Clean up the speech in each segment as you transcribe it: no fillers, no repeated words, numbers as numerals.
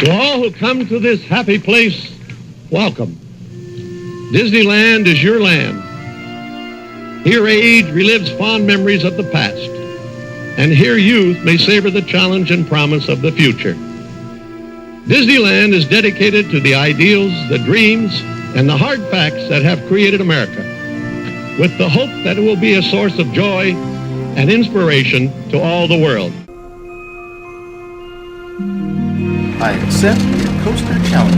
To all who come to this happy place, welcome. Disneyland is your land. Here age relives fond memories of the past, and here youth may savor the challenge and promise of the future. Disneyland is dedicated to the ideals, the dreams, and the hard facts that have created America, with the hope that it will be a source of joy and inspiration to all the world. I accept the coaster challenge.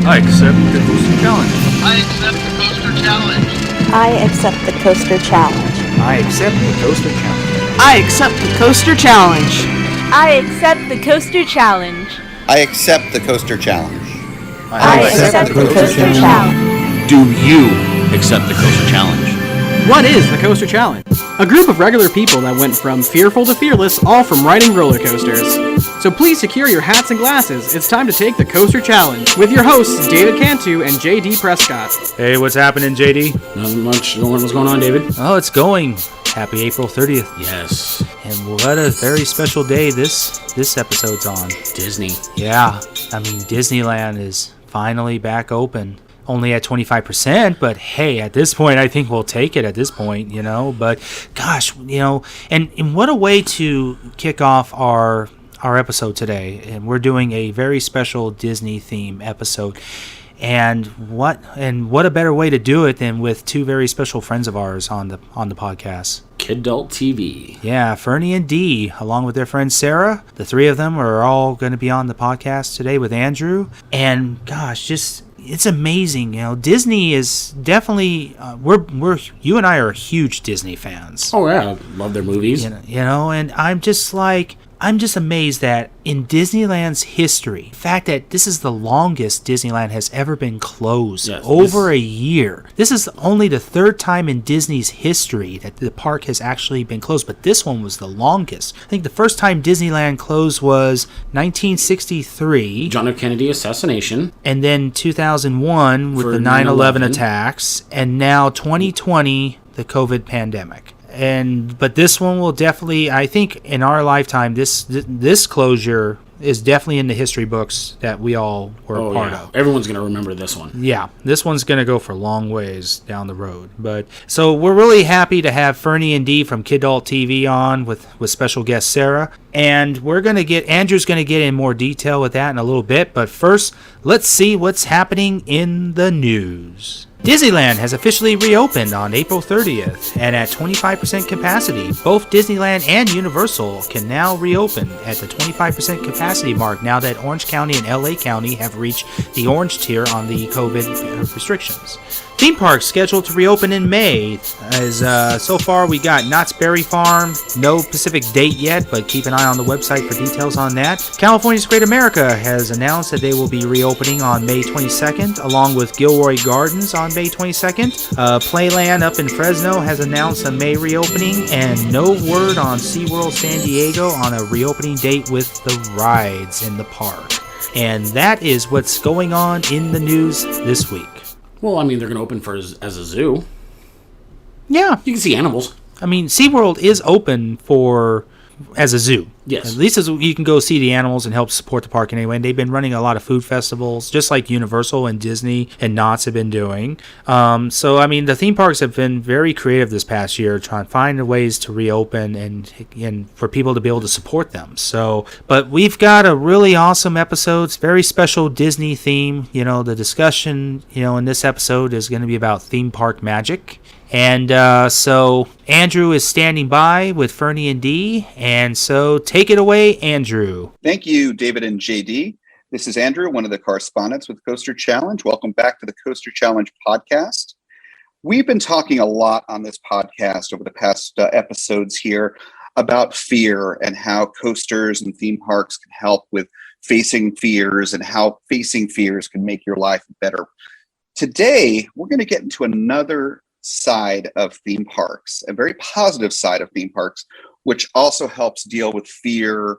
I accept the coaster challenge. I accept the coaster challenge. I accept the coaster challenge. I accept the coaster challenge. I accept the coaster challenge. I accept the coaster challenge. I accept the coaster challenge. I accept the coaster challenge. Do you accept the coaster challenge? What is the coaster challenge? A group of regular people that went from fearful to fearless, all from riding roller coasters. So please secure your hats and glasses. It's time to take the coaster challenge with your hosts David Cantu and JD Prescott. Hey, what's happening, JD? Nothing much. What's going on, David? Oh, it's going. Happy April 30th. Yes. And what a very special day this episode's on. Disney. Yeah. I mean, Disneyland is finally back open. Only at 25%, but hey, at this point, I think we'll take it at this point, you know. But gosh, you know, and what a way to kick off our episode today. And we're doing a very special Disney theme episode. And what a better way to do it than with two very special friends of ours on the podcast. Kidult TV. Yeah, Ferny and Dee, along with their friend Sarah. The three of them are all going to be on the podcast today with Andrew. And gosh, it's amazing, you know. Disney is definitely you and I are huge Disney fans. Oh yeah, love their movies. You know, and I'm just amazed that in Disneyland's history, the fact that this is the longest Disneyland has ever been closed, over a year. This is only the third time in Disney's history that the park has actually been closed, but this one was the longest. I think the first time Disneyland closed was 1963. John F. Kennedy assassination. And then 2001 with the 9/11 attacks, and now 2020, the COVID pandemic. But this one will definitely, I think, in our lifetime, this closure is definitely in the history books that we all were a part of. Everyone's going to remember this one. Yeah, this one's going to go for long ways down the road. But so we're really happy to have Ferny and Dee from Kidult TV on with special guest Sarah. And Andrew's going to get in more detail with that in a little bit. But first, let's see what's happening in the news. Disneyland has officially reopened on April 30th, and at 25% capacity. Both Disneyland and Universal can now reopen at the 25% capacity mark now that Orange County and LA County have reached the orange tier on the COVID restrictions. Theme parks scheduled to reopen in May. So far we got Knott's Berry Farm, no specific date yet, but keep an eye on the website for details on that. California's Great America has announced that they will be reopening on May 22nd, along with Gilroy Gardens on May 22nd. Playland up in Fresno has announced a May reopening, and no word on SeaWorld San Diego on a reopening date with the rides in the park. And that is what's going on in the news this week. Well, I mean, they're going to open as a zoo. Yeah. You can see animals. I mean, SeaWorld is open as a zoo. Yes. At least you can go see the animals and help support the park anyway. And they've been running a lot of food festivals, just like Universal and Disney and Knott's have been doing. So, I mean, the theme parks have been very creative this past year, trying to find ways to reopen and for people to be able to support them. So, but we've got a really awesome episode, very special Disney theme. You know, the discussion, in this episode is going to be about theme park magic. And so Andrew is standing by with Ferny and Dee, and so take it away, Andrew. Thank you, David and JD. This is Andrew, one of the correspondents with Coaster Challenge. Welcome back to the Coaster Challenge podcast. We've been talking a lot on this podcast over the past episodes here about fear and how coasters and theme parks can help with facing fears and how facing fears can make your life better. Today, we're going to get into another side of theme parks, a very positive side of theme parks, which also helps deal with fear,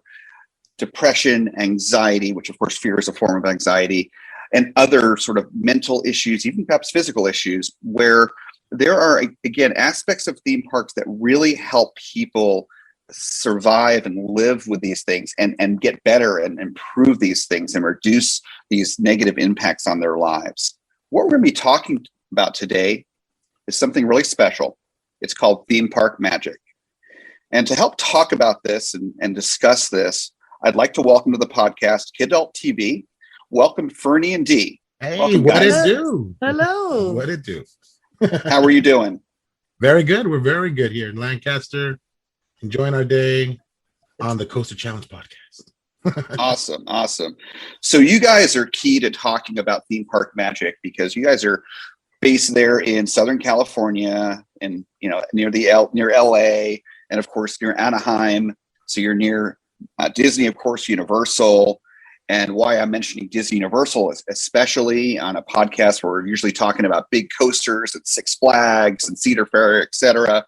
depression, anxiety, which of course fear is a form of anxiety, and other sort of mental issues, even perhaps physical issues, where there are, again, aspects of theme parks that really help people survive and live with these things and get better and improve these things and reduce these negative impacts on their lives. What we're going to be talking about today is something really special. It's called theme park magic. And to help talk about this and discuss this, I'd like to welcome to the podcast Kidult TV. Welcome, Ferny and Dee. Hey, welcome, what guys. it do? Hello. What it do? How are you doing? Very good. We're very good here in Lancaster, enjoying our day on the Coaster Challenge podcast. Awesome. So you guys are key to talking about theme park magic because you guys are based there in Southern California and near LA and of course near Anaheim. So you're near Disney, of course, Universal. And why I'm mentioning Disney Universal is especially on a podcast where we're usually talking about big coasters at Six Flags and Cedar Fair, etc.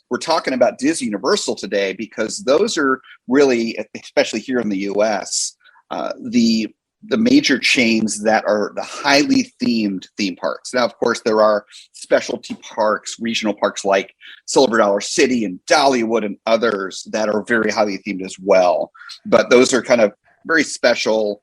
We're talking about Disney Universal today because those are really, especially here in the U.S., the major chains that are the highly themed theme parks. Now, of course, there are specialty parks, regional parks like Silver Dollar City and Dollywood and others that are very highly themed as well. But those are kind of very special,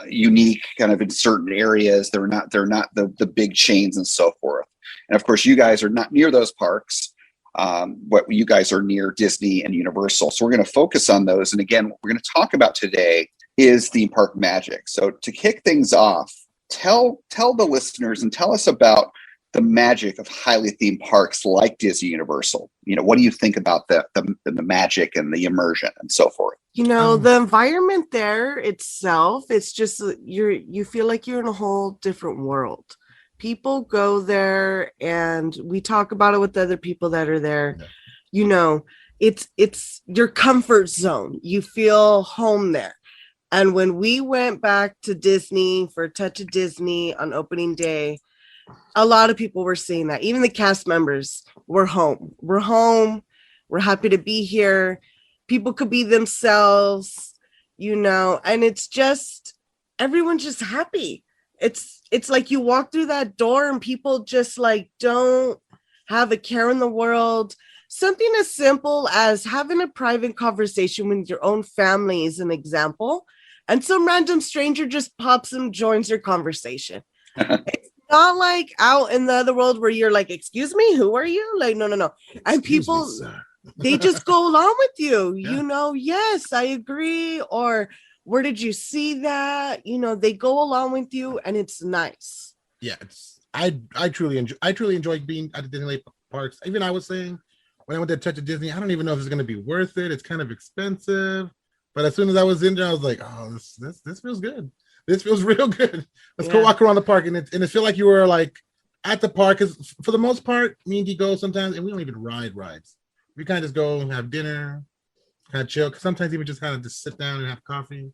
unique, kind of in certain areas. They're not the big chains and so forth. And of course, you guys are not near those parks. What you guys are near Disney and Universal. So we're going to focus on those. And again, what we're going to talk about today is theme park magic. So to kick things off, tell the listeners and tell us about the magic of highly themed parks like Disney Universal. What do you think about the magic and the immersion and so forth? The environment there itself, it's just you feel like you're in a whole different world. People go there and we talk about it with other people that are there. Yeah. It's your comfort zone. You feel home there. And when we went back to Disney for Touch of Disney on opening day, a lot of people were saying that. Even the cast members, we're home. We're home. We're happy to be here. People could be themselves, and it's just, everyone's just happy. It's like you walk through that door and people just like don't have a care in the world. Something as simple as having a private conversation with your own family is an example. And some random stranger just pops and joins your conversation. It's not like out in the other world where you're like, excuse me, who are you? Like, no. And people, they just go along with you, yeah. Yes, I agree. Or where did you see that? They go along with you and it's nice. Yeah, I truly enjoy being at the Disneyland parks. Even I was saying when I went to Touch of Disney, I don't even know if it's going to be worth it. It's kind of expensive. But as soon as I was in there, I was like, oh, this feels good. This feels real good. Let's go walk around the park. And it feel like you were like at the park. Because for the most part, me and Dee go sometimes, and we don't even ride rides. We kind of just go and have dinner, kind of chill. Sometimes even just kind of just sit down and have coffee.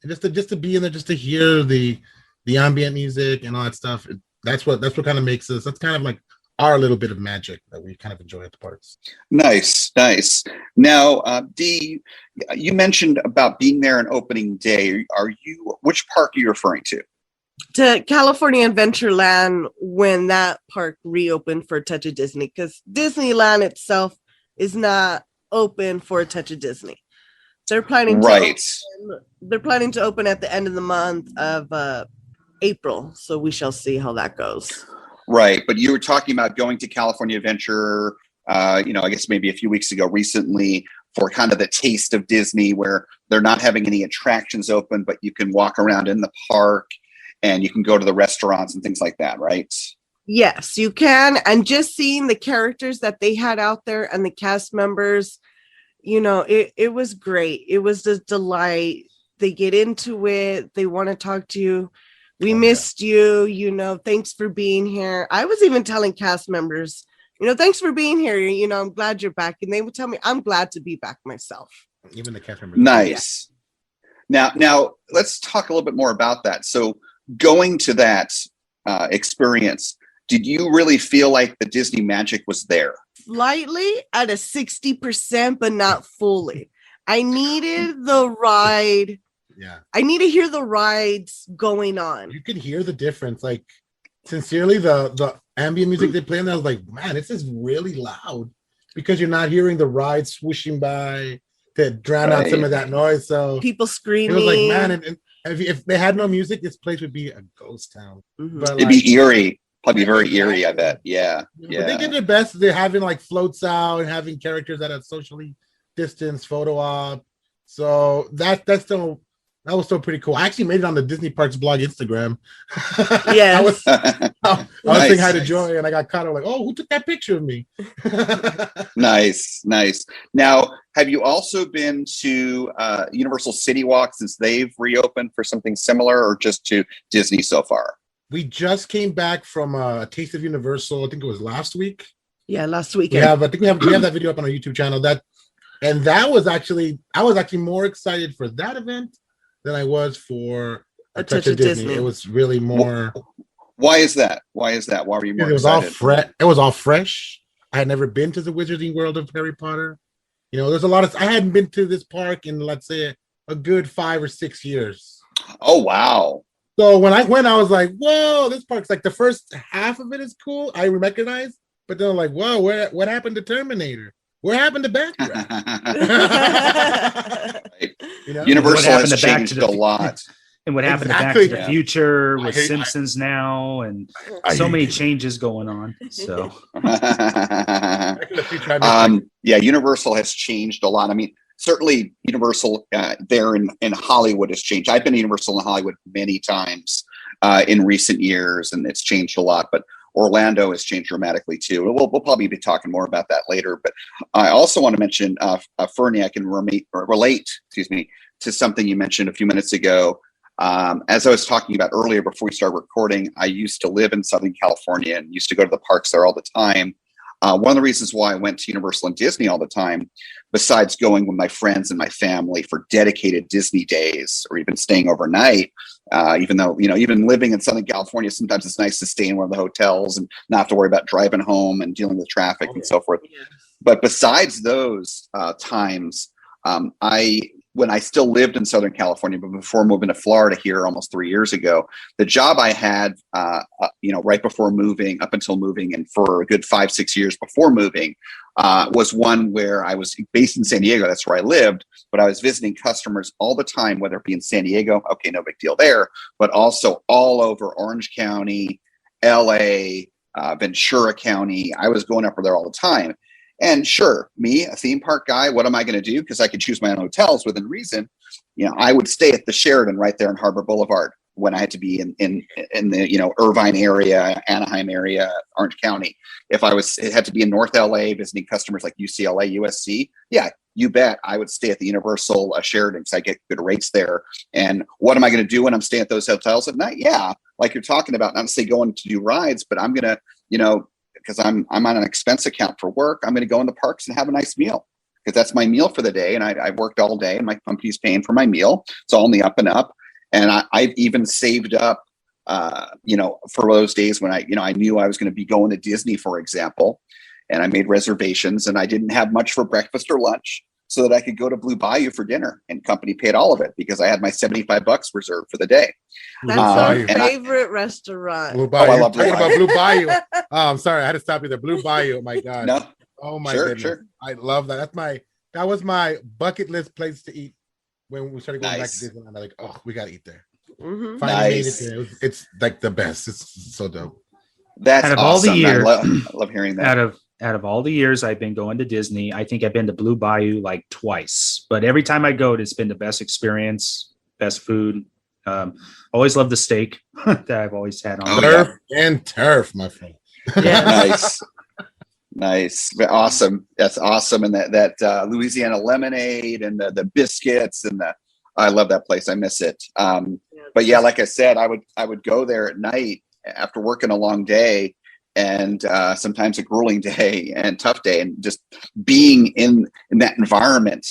And just to be in there, just to hear the ambient music and all that stuff. That's what kind of makes us. That's kind of like our little bit of magic that we kind of enjoy at the parks. Nice. Now, Dee, you mentioned about being there on opening day. Which park are you referring to? To California Adventureland when that park reopened for Touch of Disney, because Disneyland itself is not open for a Touch of Disney. They're planning to open at the end of the month of April, so we shall see how that goes. Right, but you were talking about going to California Adventure, I guess maybe a few weeks ago recently for kind of the taste of Disney where they're not having any attractions open, but you can walk around in the park and you can go to the restaurants and things like that, right? Yes, you can. And just seeing the characters that they had out there and the cast members, it was great. It was a delight. They get into it. They want to talk to you. We missed you, thanks for being here. I was even telling cast members, thanks for being here. I'm glad you're back. And they would tell me, I'm glad to be back myself. Even the cast members. Nice. Yeah. Now let's talk a little bit more about that. So going to that experience, did you really feel like the Disney magic was there? Slightly at a 60%, but not fully. I needed the ride. Yeah. I need to hear the rides going on. You can hear the difference. Like, sincerely, the ambient music they play, and I was like, man, this is really loud. because you're not hearing the ride swooshing by to drown out some of that noise. So People it screaming. was like, man, and if they had no music, this place would be a ghost town. But It'd be eerie. Probably very eerie, I bet. Yeah. But they did their best. They're having like floats out and having characters that are socially distanced photo op. So that was still pretty cool. I actually made it on the Disney Parks blog Instagram. Yeah. I was Nice. saying hi to Joy and I got caught. I'm like, oh, who took that picture of me? Nice. Now, have you also been to Universal City Walk since they've reopened for something similar, or just to Disney so far? We just came back from a Taste of Universal. I think it was last week. Yeah, last We weekend. have that video up on our YouTube channel. I was actually more excited for that event than I was for a touch of Disney. It was really more. Why is that? Why were you more excited? It was all fresh. I had never been to the Wizarding World of Harry Potter. There's a lot of. I hadn't been to this park in, let's say, a good 5 or 6 years. Oh wow! So when I went, I was like, "Whoa, this park's like the first half of it is cool. I recognize, but then I'm like, whoa, what happened to Terminator? What happened to Batman?" Universal has changed a lot. And what happened to Back to the Future with Simpsons now, and so many changes going on. So, Universal has changed a lot. I mean, certainly Universal there in Hollywood has changed. I've been to Universal in Hollywood many times in recent years, and it's changed a lot. But Orlando has changed dramatically too. We'll probably be talking more about that later. But I also want to mention, Ferny, I can relate, to something you mentioned a few minutes ago. As I was talking about earlier before we started recording, I used to live in Southern California and used to go to the parks there all the time. One of the reasons why I went to Universal and Disney all the time, besides going with my friends and my family for dedicated Disney days or even staying overnight, even though, even living in Southern California, sometimes it's nice to stay in one of the hotels and not have to worry about driving home and dealing with traffic and so forth. Yeah. But besides those times, when I still lived in Southern California, but before moving to Florida here almost 3 years ago, the job I had, right before moving, up until moving, and for a good 5-6 years before moving, was one where I was based in San Diego. That's where I lived, but I was visiting customers all the time, whether it be in San Diego, okay, no big deal there, but also all over Orange County, LA, Ventura County. I was going up there all the time. And sure, me, a theme park guy, what am I going to do? Because I could choose my own hotels within reason. I would stay at the Sheraton right there in Harbor Boulevard when I had to be in the Irvine area, Anaheim area, Orange County. If it had to be in North LA visiting customers like UCLA, USC, yeah, you bet I would stay at the Universal Sheraton because I get good rates there. And what am I going to do when I'm staying at those hotels at night? Yeah, like you're talking about, not to say going to do rides, but I'm going to, because I'm on an expense account for work, I'm going to go in the parks and have a nice meal because that's my meal for the day. And I worked all day and my company's paying for my meal. It's all on the up and up. And I've even saved up, for those days when I knew I was going to be going to Disney, for example, and I made reservations and I didn't have much for breakfast or lunch so that I could go to Blue Bayou for dinner, and company paid all of it because I had my $75 reserved for the day. That's our favorite restaurant. Blue Bayou. I love Blue Bayou. About Blue Bayou. Oh, I'm sorry, I had to stop you there. Blue Bayou. Oh my God. No. Oh my goodness. Sure. I love that. That was my bucket list place to eat when we started going back to Disneyland. I'm like, oh, we gotta eat there. Mm-hmm. Finally made it there. It's like the best. It's so dope. That's out of awesome. All the years, I love hearing that. Out of all the years I've been going to Disney, I think I've been to Blue Bayou like twice. But every time I go, it's been the best experience, best food. Always love the steak that I've always had on. Surf and turf, my friend. Yeah. Nice. Awesome. That's awesome. And that Louisiana lemonade and the biscuits and I love that place. I miss it. But yeah, like I said, I would go there at night after working a long day and sometimes a grueling day and tough day, and just being in that environment,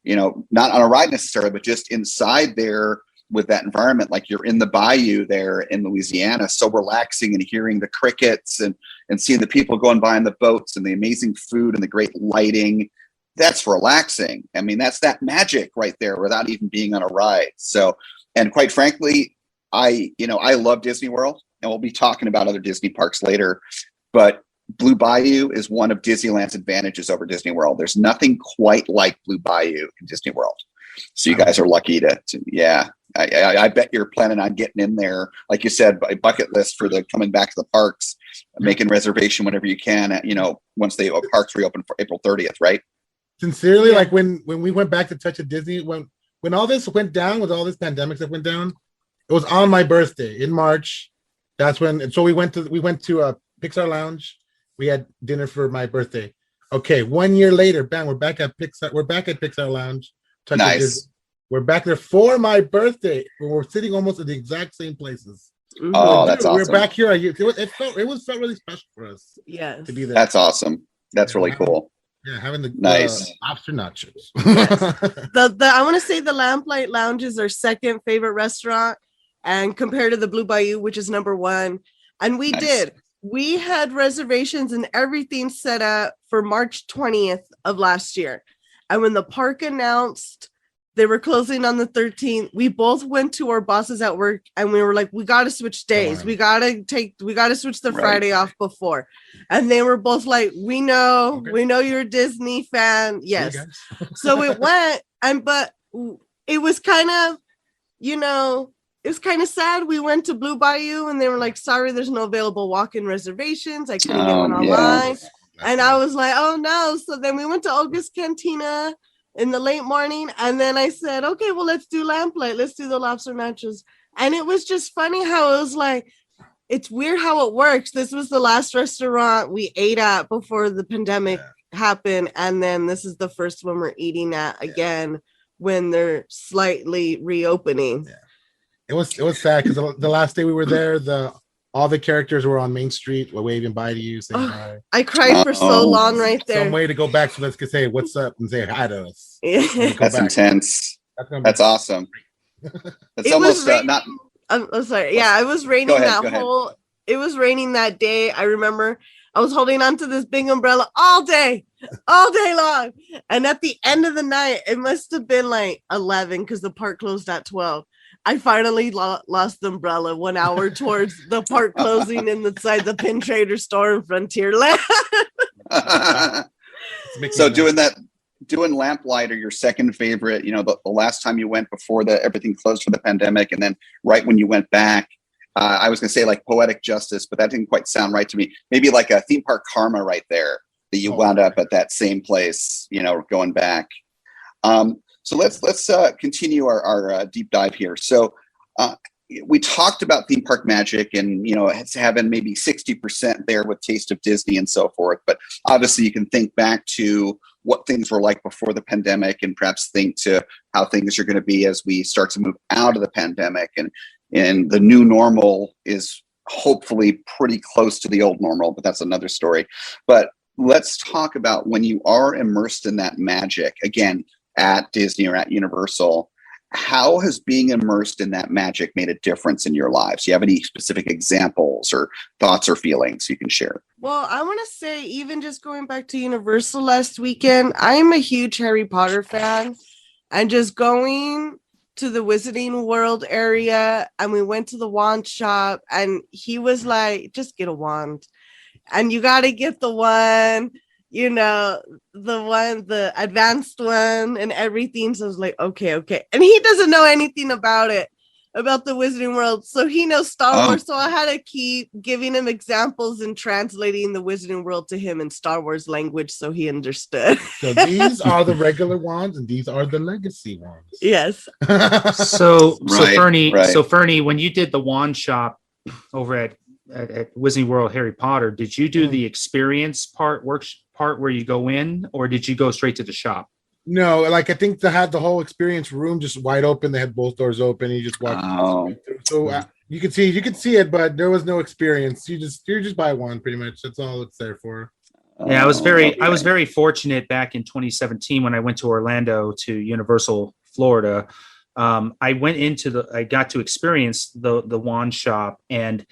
not on a ride necessarily, but just inside there with that environment, like you're in the bayou there in Louisiana, so relaxing, and hearing the crickets and seeing the people going by on the boats and the amazing food and the great lighting. That's relaxing. I mean, that's that magic right there without even being on a ride. So, and quite frankly, I love Disney World, and we'll be talking about other Disney parks later, but Blue Bayou is one of Disneyland's advantages over Disney World. There's nothing quite like Blue Bayou in Disney World. So you guys are lucky to yeah. I bet you're planning on getting in there, like you said, by bucket list for the coming back to the parks, making reservation whenever you can. Once the parks reopen for April 30th, right? Sincerely, like when we went back to Touch of Disney, when all this went down, with all this pandemic that went down, it was on my birthday in March. That's when, and so we went to a Pixar Lounge. We had dinner for my birthday. Okay, 1 year later, bam, we're back at Pixar. We're back at Pixar Lounge. Touch of Disney. We're back there for my birthday. We're sitting almost at the exact same places. Oh, that's awesome. We're back here. It felt really special for us. Yes. To be there. That's awesome. That's really cool. Yeah, having the nice lobster nachos. Yes. I want to say the Lamplight Lounge is our second favorite restaurant, and compared to the Blue Bayou, which is number one. And we had reservations and everything set up for March 20th of last year. And when the park announced they were closing on the 13th, we both went to our bosses at work and we were like, we got to switch days. We got to switch the Friday off before. And they were both like, we know you're a Disney fan. Yes. So it went, but it was kind of, it was kind of sad. We went to Blue Bayou and they were like, sorry, there's no available walk-in reservations. I couldn't get one online. And I was like, oh no. So then we went to Olga's Cantina in the late morning. And then I said, okay, well, let's do Lamplight. Let's do the lobster nachos. And it was just funny how it was like, it's weird how it works. This was the last restaurant we ate at before the pandemic happened. And then this is the first one we're eating at again when they're slightly reopening. Yeah. It was sad because the last day we were there, all the characters were on Main Street waving bye to you, saying hi. I cried for so long right there. Some way to go back so let's say what's up and say hi to us. That's intense. That's awesome. It's almost not. I'm sorry. Yeah, it was raining It was raining that day. I remember I was holding on to this big umbrella all day long. And at the end of the night, it must have been like 11 because the park closed at 12. I finally lost the umbrella 1 hour towards the park closing inside the Pin Trader store in Frontierland. So doing Lamplight or your second favorite, the last time you went before everything closed for the pandemic, and then right when you went back, I was going to say like Poetic Justice, but that didn't quite sound right to me. Maybe like a Theme Park Karma right there, that you wound up at that same place, going back. So let's continue our deep dive here. So we talked about theme park magic and, it's having maybe 60% there with Taste of Disney and so forth. But obviously you can think back to what things were like before the pandemic and perhaps think to how things are going to be as we start to move out of the pandemic. And the new normal is hopefully pretty close to the old normal, but that's another story. But let's talk about when you are immersed in that magic, again, at Disney or at Universal, how has being immersed in that magic made a difference in your lives? Do you have any specific examples or thoughts or feelings you can share? Well, I want to say, even just going back to Universal last weekend, I'm a huge Harry Potter fan, and just going to the Wizarding World area, and we went to the wand shop, and he was like, just get a wand, and you got to get the one, the advanced one and everything. So I was like, okay. And he doesn't know anything about the Wizarding World. So he knows Star Wars. So I had to keep giving him examples and translating the Wizarding World to him in Star Wars language so he understood. So these are the regular wands and these are the legacy wands. Yes. So Ferny, when you did the wand shop over at Wizarding World Harry Potter, did you do the experience part where you go in, or did you go straight to the shop? No, I think they had the whole experience room just wide open. They had both doors open. You just walked. So you could see it, but there was no experience. You just buy one pretty much. That's all it's there for. Yeah, I was very fortunate back in 2017 when I went to Orlando to Universal Florida. I got to experience the wand shop, and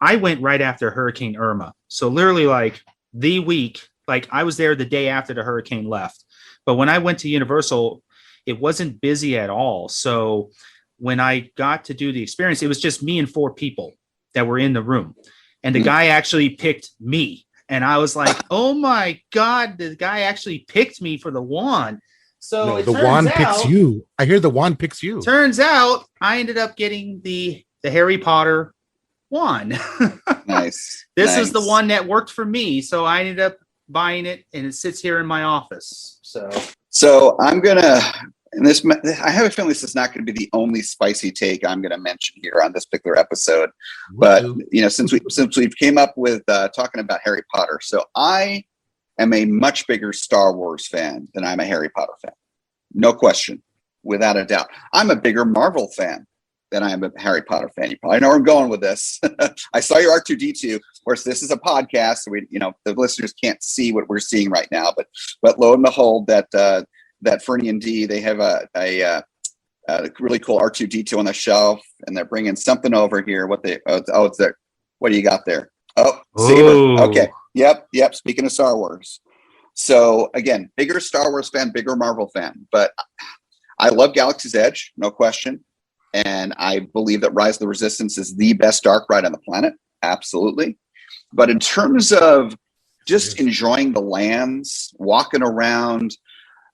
I went right after Hurricane Irma. So literally the week, I was there the day after the hurricane left. But when I went to Universal, it wasn't busy at all. So when I got to do the experience, it was just me and 4 people that were in the room. And the guy actually picked me. And I was like, oh my God, the guy actually picked me for the wand. So No, it the turns wand out, picks you. I hear the wand picks you. Turns out I ended up getting the Harry Potter wand. Nice. This is the one that worked for me. So I ended up buying it, and it sits here in my office. So I'm gonna, and this, I have a feeling this is not going to be the only spicy take I'm going to mention here on this particular episode. But you know, since we've came up with talking about Harry Potter, so I am a much bigger Star Wars fan than I'm a Harry Potter fan. No question, without a doubt. I'm a bigger Marvel fan than I am a Harry Potter fan. You probably know where I'm going with this. I saw your R2D2. Of course, this is a podcast, so we, you know, the listeners can't see what we're seeing right now. But lo and behold, that Ferny and Dee, they have a really cool R2D2 on the shelf, and they're bringing something over here. It's there. What do you got there? Oh, Saber. Okay. Yep. Speaking of Star Wars. So again, bigger Star Wars fan, bigger Marvel fan, but I love Galaxy's Edge, no question. And I believe that Rise of the Resistance is the best dark ride on the planet. Absolutely. But in terms of just enjoying the lands, walking around,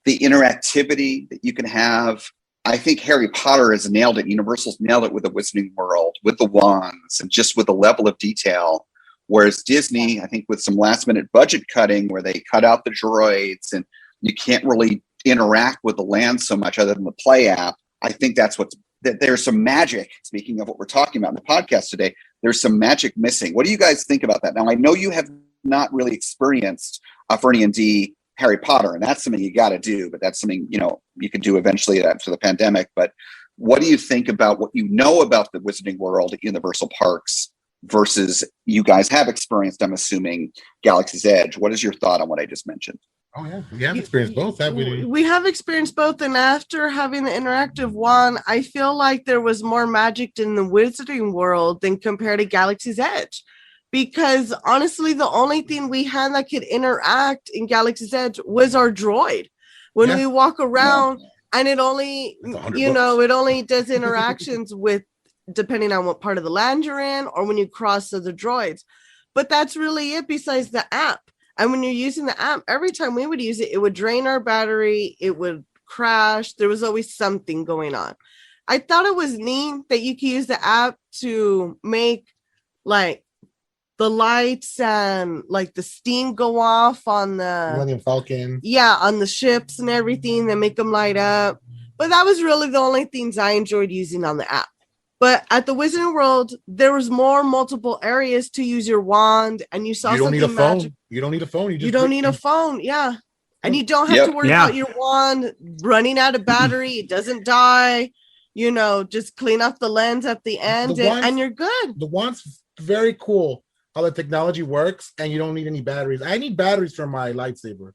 the interactivity that you can have, I think Harry Potter has nailed it. Universal's nailed it with the Wizarding World, with the wands, and just with the level of detail. Whereas Disney, I think with some last minute budget cutting where they cut out the droids and you can't really interact with the land so much other than the play app. I think that there's some magic. Speaking of what we're talking about in the podcast today, there's some magic missing. What do you guys think about that? Now, I know you have not really experienced Ferny and Dee Harry Potter, and that's something you got to do, but that's something, you know, you can do eventually after the pandemic. But what do you think about what you know about the Wizarding World at Universal Parks versus you guys have experienced, I'm assuming, Galaxy's Edge? What is your thought on what I just mentioned? Oh yeah, we have experienced both, haven't we? We have experienced both, and after having the interactive wand, I feel like there was more magic in the Wizarding World than compared to Galaxy's Edge. Because honestly, the only thing we had that could interact in Galaxy's Edge was our droid. When we walk around, and it only, you know, it only does interactions with, depending on what part of the land you're in, or when you cross other droids. But that's really it besides the app. And when you're using the app, every time we would use it, it would drain our battery, it would crash. There was always something going on. I thought it was neat that you could use the app to make like the lights and like the steam go off on the Millennium Falcon. Yeah, on the ships and everything, that make them light up. But that was really the only things I enjoyed using on the app. But at the Wizarding World, there was multiple areas to use your wand, and you saw something magic. You don't need a phone. You don't need a phone, yeah. And you don't have to worry about your wand running out of battery. It doesn't die. You know, just clean up the lens at the end, and you're good. The wand's very cool how the technology works, and you don't need any batteries. I need batteries for my lightsaber.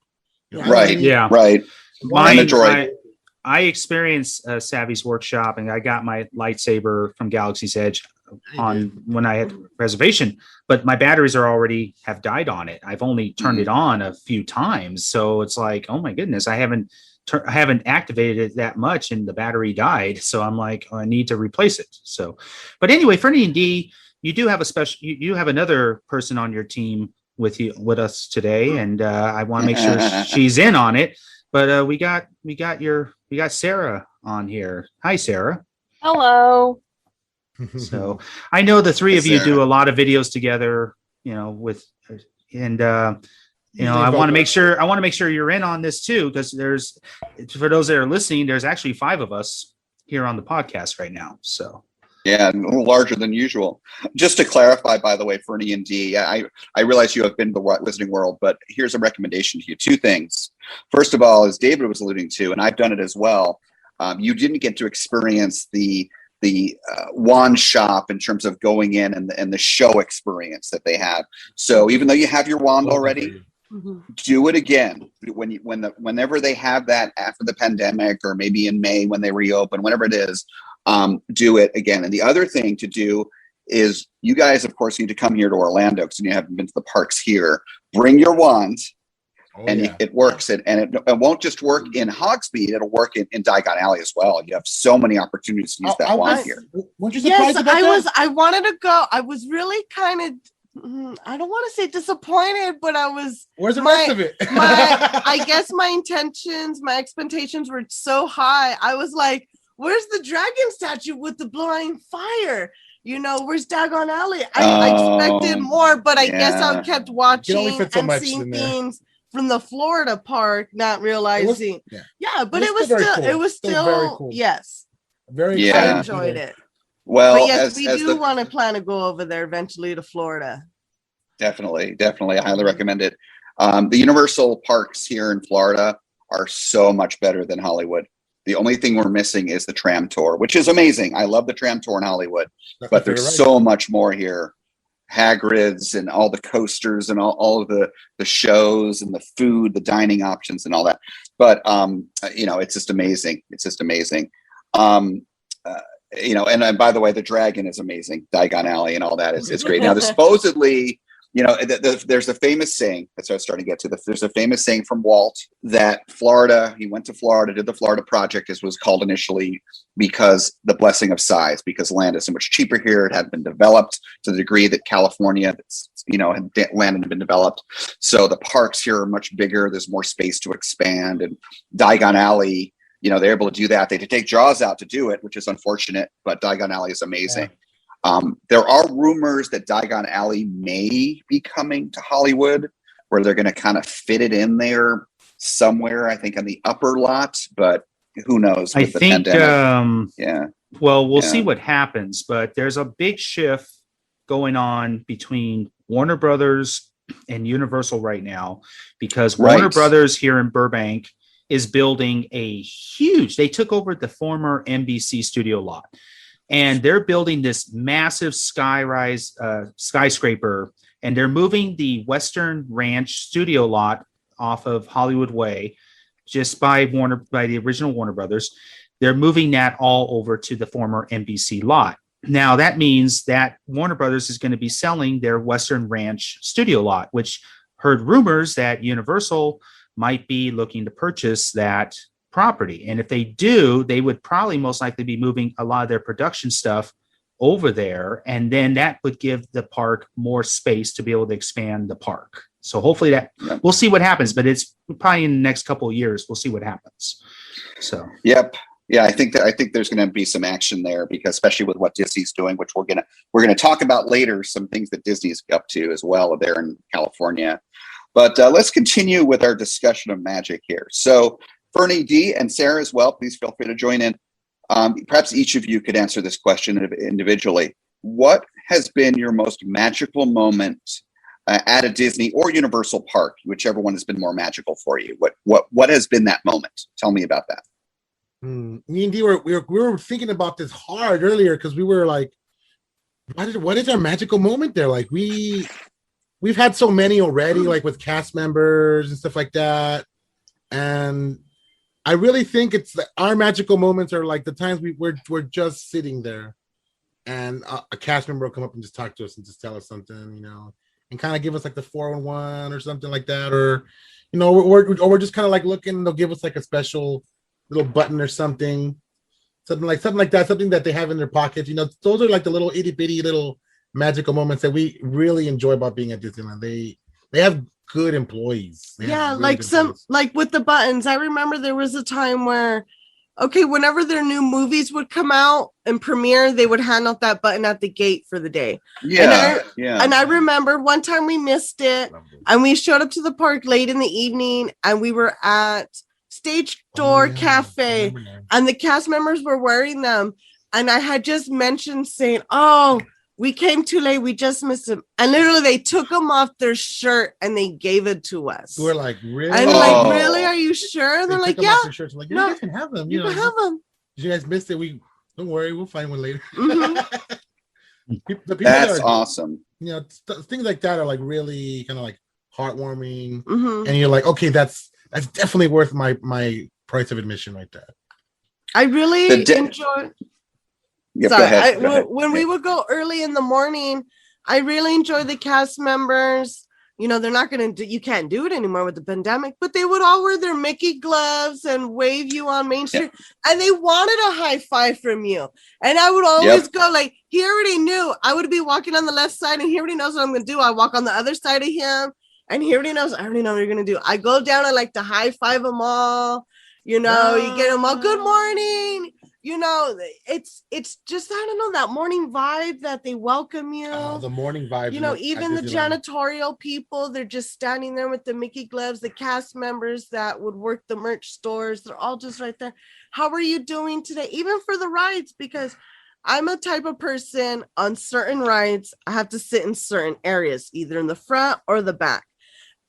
You know, right. I experienced Savvy's workshop, and I got my lightsaber from Galaxy's Edge when I had reservation, but my batteries have died on it. I've only turned it on a few times, so it's like, oh my goodness, I haven't activated it that much, and the battery died. So I'm like, I need to replace it. So, but anyway, Ferny and Dee, you do have you have another person on your team with us today, and I want to make sure she's in on it. But we got Sarah on here. Hi, Sarah. Hello. So I know the three of you do a lot of videos together, you know, I want to make sure you're in on this too, because for those that are listening, there's actually 5 of us here on the podcast right now. So yeah, a little larger than usual. Just to clarify, by the way, Ferny and Dee, I realize you have been to the Wizarding World, but here's a recommendation to you. 2 things. First of all, as David was alluding to, and I've done it as well, you didn't get to experience the wand shop in terms of going in and the show experience that they have. So even though you have your wand already, do it again whenever they have that after the pandemic, or maybe in May when they reopen, whenever it is. Do it again. And the other thing to do is, you guys, of course, need to come here to Orlando because you haven't been to the parks here. Bring your wand, it works. And it won't just work in Hogsmeade, it'll work in Diagon Alley as well. You have so many opportunities to use that wand here. Weren't you surprised about that? I wanted to go. I was really kind of I don't want to say disappointed, but I was. Where's the rest of it? I guess my expectations were so high. I was like, where's the dragon statue with the blind fire? Where's Dagon Alley? I expected more, but I guess I kept watching and seeing things from the Florida park, not realizing. But it was still very cool. Yes. Very cool. I enjoyed it. Well, but yes, we do want to plan to go over there eventually to Florida. Definitely. I highly recommend it. The Universal parks here in Florida are so much better than Hollywood. The only thing we're missing is the tram tour, which is amazing. I love the tram tour in Hollywood, but there's so much more here. Hagrid's and all the coasters and all of the shows and the food, the dining options and all that. But, it's just amazing. And by the way, the dragon is amazing. Diagon Alley and all that. It's great. Now, supposedly, there's a famous saying. That's what I was starting to get to. There's a famous saying from Walt that he went to Florida, did the Florida Project, as was called initially, because the blessing of size, because land is so much cheaper here. It hadn't been developed to the degree that California, land had been developed. So the parks here are much bigger. There's more space to expand. And Diagon Alley, they're able to do that. They had to take Jaws out to do it, which is unfortunate, but Diagon Alley is amazing. Yeah. There are rumors that Diagon Alley may be coming to Hollywood, where they're going to kind of fit it in there somewhere, I think on the upper lot, but who knows with the pandemic. Well, we'll see what happens, but there's a big shift going on between Warner Brothers and Universal right now, because Warner Brothers here in Burbank is building they took over the former NBC studio lot. And they're building this massive skyscraper, and they're moving the Western Ranch studio lot off of Hollywood Way, just by the original Warner Brothers. They're moving that all over to the former NBC lot. Now that means that Warner Brothers is going to be selling their Western Ranch studio lot, which heard rumors that Universal might be looking to purchase that property. And if they do, they would probably most likely be moving a lot of their production stuff over there. And then that would give the park more space to be able to expand the park. So hopefully we'll see what happens, but it's probably in the next couple of years, we'll see what happens. So, yep. Yeah, I think there's going to be some action there, because especially with what Disney's doing, which we're going to talk about later, some things that Disney's up to as well there in California. But let's continue with our discussion of magic here. So Ferny Dee and Sarah as well, please feel free to join in. Perhaps each of you could answer this question individually. What has been your most magical moment at a Disney or Universal park, whichever one has been more magical for you? What has been that moment? Tell me about that. Me and Dee we were thinking about this hard earlier, because we were like, what is our magical moment there? Like we've had so many already, like with cast members and stuff like that, and I really think our magical moments are like the times we're just sitting there, and a cast member will come up and just talk to us and just tell us something, and kind of give us like the 411 or something like that, or we're just kind of like looking. They'll give us like a special little button or something like that, something that they have in their pockets. Those are like the little itty bitty little magical moments that we really enjoy about being at Disneyland. They have good employees. Like with the buttons. I remember there was a time where, whenever their new movies would come out and premiere, they would hand out that button at the gate for the day. And I remember one time we missed it, and we showed up to the park late in the evening, and we were at Stage Door Cafe, and the cast members were wearing them, and I had just mentioned saying, we came too late, we just missed them, and literally they took them off their shirt and they gave it to us. We're like, really? And like, really, are you sure? And they're like, yeah. Like, you guys can have them. You can have them. You guys missed it. Don't worry, we'll find one later. That's awesome. Things like that are like really kind of like heartwarming, and you're like, okay, that's definitely worth my price of admission right there. I really enjoy. Yep, sorry, when we would go early in the morning, I really enjoy the cast members. They're not going to you can't do it anymore with the pandemic, but they would all wear their Mickey gloves and wave you on Main Street, and they wanted a high five from you. And I would always go like, he already knew I would be walking on the left side, and he already knows what I'm going to do. I walk on the other side of him, and he already knows. I already know what you're going to do. I go down and like to high five them all. You know, you get them all, good morning. You know, it's just, I don't know, that morning vibe that they welcome you. Oh, the morning vibe. You know, even the janitorial people, they're just standing there with the Mickey gloves. The cast members that would work the merch stores, they're all just right there. How are you doing today? Even for the rides, because I'm a type of person on certain rides, I have to sit in certain areas, either in the front or the back.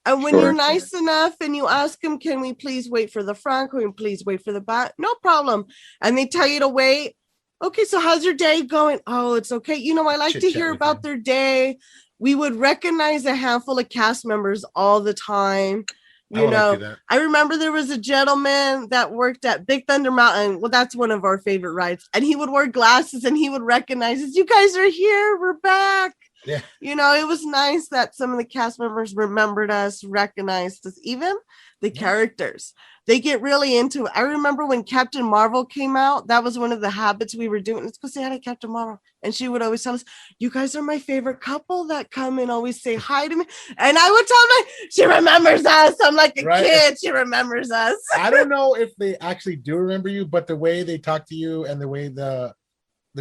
And when you're nice enough and you ask them, can we please wait for the front? Can we please wait for the back? No problem. And they tell you to wait. Okay, so how's your day going? Oh, it's okay. You know, I like to hear about their day. We would recognize a handful of cast members all the time. You know, I remember there was a gentleman that worked at Big Thunder Mountain. Well, that's one of our favorite rides. And he would wear glasses and he would recognize us. You guys are here. We're back. Yeah. You know, it was nice that some of the cast members remembered us, recognized us, even the characters. They get really into it. I remember when Captain Marvel came out, that was one of the habits we were doing. Let's go say hi to Captain Marvel. And she would always tell us, you guys are my favorite couple that come and always say hi to me. And I would tell them, she remembers us. I'm like a kid. She remembers us. I don't know if they actually do remember you, but the way they talk to you and the way the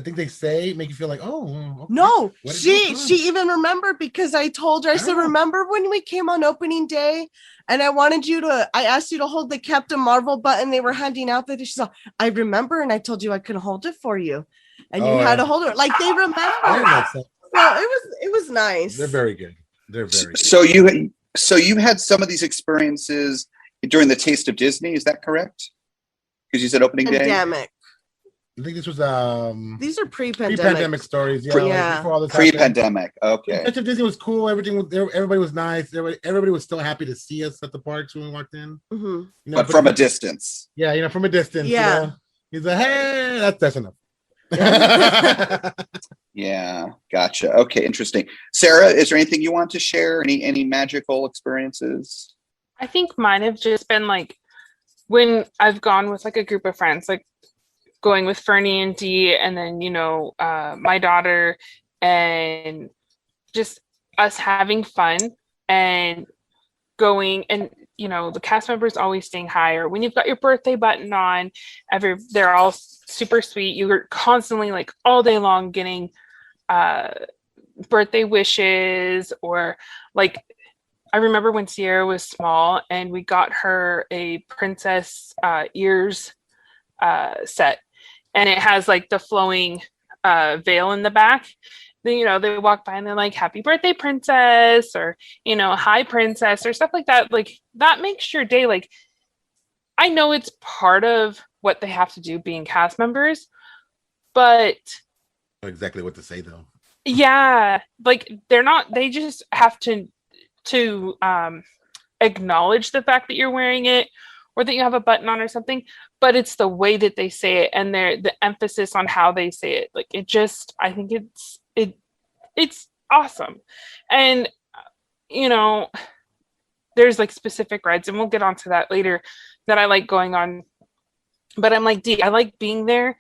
thing they say make you feel like, oh, okay. No, she even remembered, because I told her, I said, remember when we came on opening day and I asked you to hold the Captain Marvel button they were handing out that she saw. I remember, and I told you I couldn't hold it for you, and you had to hold it. Like, they remember. So it was nice. They're very good. They're very good. So you had some of these experiences during the Taste of Disney, is that correct? Because you said opening day. Pandemic. I think this was these are pre-pandemic stories. Yeah, like before all this pre-pandemic. Okay. Touch of Disney was cool. Everybody was nice. Everybody was still happy to see us at the parks when we walked in. Mm-hmm. You know, but from a distance. Yeah, you know, from a distance. Yeah. You know? He's like, hey, that's enough. Yeah, gotcha. Okay, interesting. Sarah, is there anything you want to share? Any magical experiences? I think mine have just been like when I've gone with like a group of friends, like going with Ferny Dee, and then, you know, my daughter, and just us having fun and going, and, you know, the cast members always saying hi, or when you've got your birthday button on, they're all super sweet. You're constantly like all day long getting birthday wishes, or like, I remember when Sierra was small and we got her a princess ears set, and it has like the flowing veil in the back. Then, you know, they walk by and they're like, happy birthday, princess, or, you know, hi, princess, or stuff like that. Like, that makes your day. Like, I know it's part of what they have to do being cast members, but exactly what to say though. Yeah, like they just have to acknowledge the fact that you're wearing it, or that you have a button on or something, but it's the way that they say it and the emphasis on how they say it. Like, it just, I think it's awesome. And, you know, there's like specific rides, and we'll get onto that later, that I like going on. But I'm like, Dee, I like being there.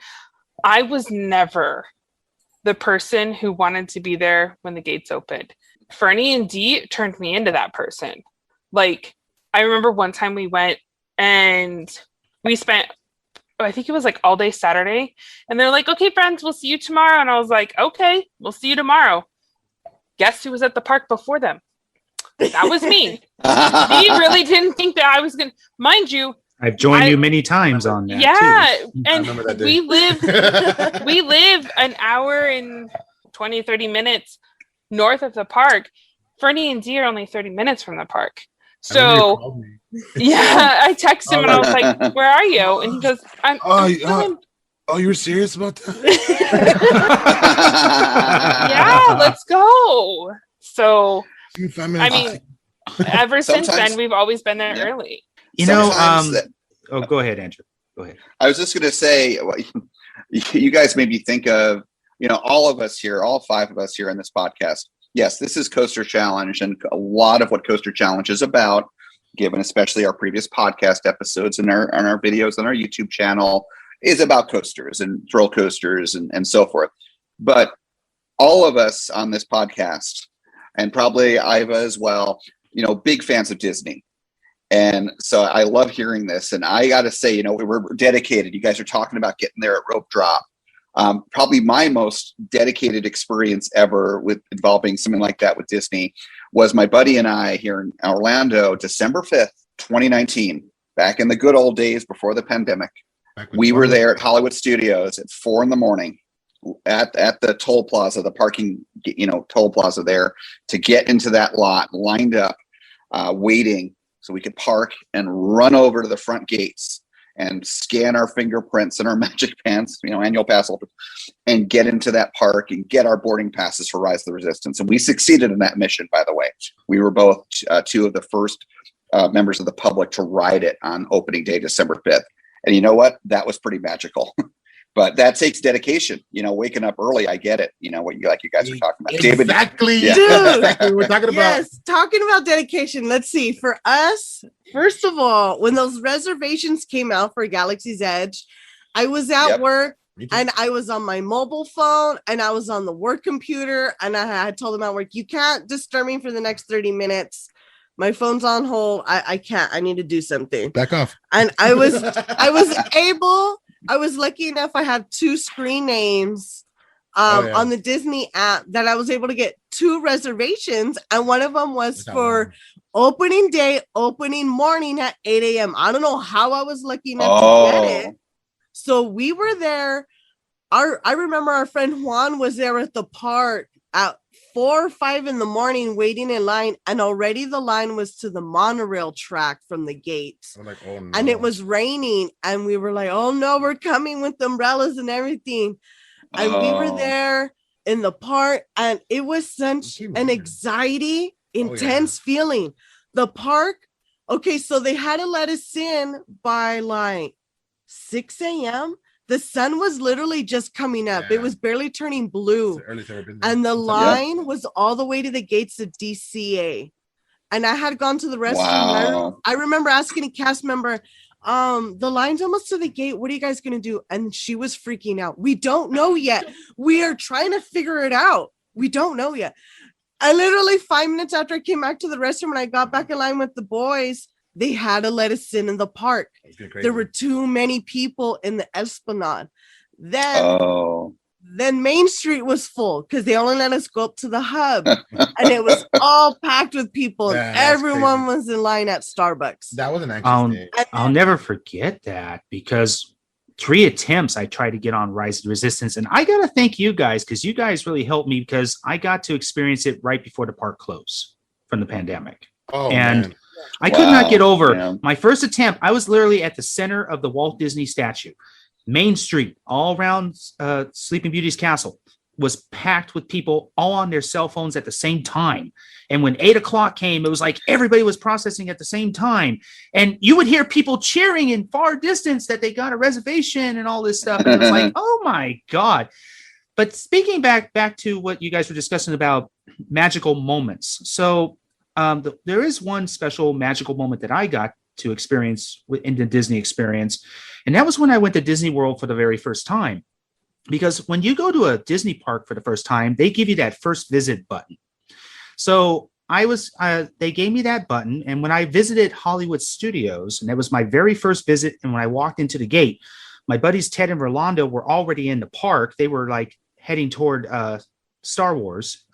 I was never the person who wanted to be there when the gates opened. Ferny Dee turned me into that person. Like, I remember one time we went and we spent, I think it was like all day Saturday, and they're like, okay, friends, we'll see you tomorrow. And I was like, okay, we'll see you tomorrow. Guess who was at the park before them? That was me. He really didn't think that I was going to, mind you, I've joined you many times on that. Yeah. Too. And we live an hour and 20, 30 minutes north of the park. Ferny and Dee are only 30 minutes from the park. So yeah, I texted him and I was like, where are you? And he goes, Oh, you were serious about that? Yeah, let's go. So, I mean, ever since then, we've always been there early. You know, go ahead, Andrew. Go ahead. I was just going to say, you guys made me think of, you know, all of us here, all five of us here in this podcast. Yes, this is Coaster Challenge, and a lot of what Coaster Challenge is about, given especially our previous podcast episodes and our videos on our YouTube channel, is about coasters and thrill coasters and so forth. But all of us on this podcast, and probably Iva as well, big fans of Disney. And so I love hearing this. And I got to say, we're dedicated. You guys are talking about getting there at rope drop. Probably my most dedicated experience ever with involving something like that with Disney was my buddy and I here in Orlando, December 5th, 2019, back in the good old days before the pandemic. We were there at Hollywood Studios at 4 a.m. at the toll plaza, the parking, toll plaza there, to get into that lot, lined up, waiting so we could park and run over to the front gates and scan our fingerprints and our magic pants, annual pass holders, and get into that park and get our boarding passes for Rise of the Resistance. And we succeeded in that mission, by the way. We were both two of the first members of the public to ride it on opening day, December 5th. And you know what? That was pretty magical. But that takes dedication, waking up early. I get it. What you guys are talking about. Exactly. David, Dude. Exactly what we're talking about. Yes, talking about dedication. Let's see. For us, first of all, when those reservations came out for Galaxy's Edge, I was at work and I was on my mobile phone and I was on the work computer, and I had told them at work, you can't disturb me for the next 30 minutes. My phone's on hold. I can't. I need to do something. Back off. And I was lucky enough. I had 2 screen names on the Disney app that I was able to get 2 reservations. And one of them was for opening day, opening morning at 8 a.m. I don't know how I was lucky enough to get it. So we were there. I remember our friend Juan was there at the park at 4 or 5 in the morning waiting in line, and already the line was to the monorail track from the gate. I'm like, oh, no. And it was raining, and we were like, oh no, we're coming with umbrellas and everything. And we were there in the park, and it was such an anxiety, intense feeling. The park, okay, so they had to let us in by like 6 a.m. The sun was literally just coming up. It was barely turning blue. And the line was all the way to the gates of DCA. And I had gone to the restroom. Wow. I remember asking a cast member, the line's almost to the gate. What are you guys going to do? And she was freaking out. We don't know yet. We are trying to figure it out. We don't know yet. I literally 5 minutes after I came back to the restroom and I got back in line with the boys, they had to let us in the park. There were too many people in the Esplanade. Then Main Street was full because they only let us go up to the hub. And it was all packed with people. And everyone was in line at Starbucks. That was an anxious day. I'll never forget that, because 3 attempts I tried to get on Rise of the Resistance. And I got to thank you guys, because you guys really helped me, because I got to experience it right before the park closed from the pandemic. Man. I could not get over my first attempt. I was literally at the center of the Walt Disney statue. Main Street, all around Sleeping Beauty's castle, was packed with people all on their cell phones at the same time. And when 8 o'clock came, it was like everybody was processing at the same time. And you would hear people cheering in far distance that they got a reservation and all this stuff. And it was like, oh my God. But speaking back to what you guys were discussing about magical moments. So there is one special magical moment that I got to experience in the Disney experience. And that was when I went to Disney World for the very first time. Because when you go to a Disney park for the first time, they give you that first visit button. So they gave me that button. And when I visited Hollywood Studios, and that was my very first visit, and when I walked into the gate, my buddies Ted and Rolando were already in the park. They were like heading toward Star Wars,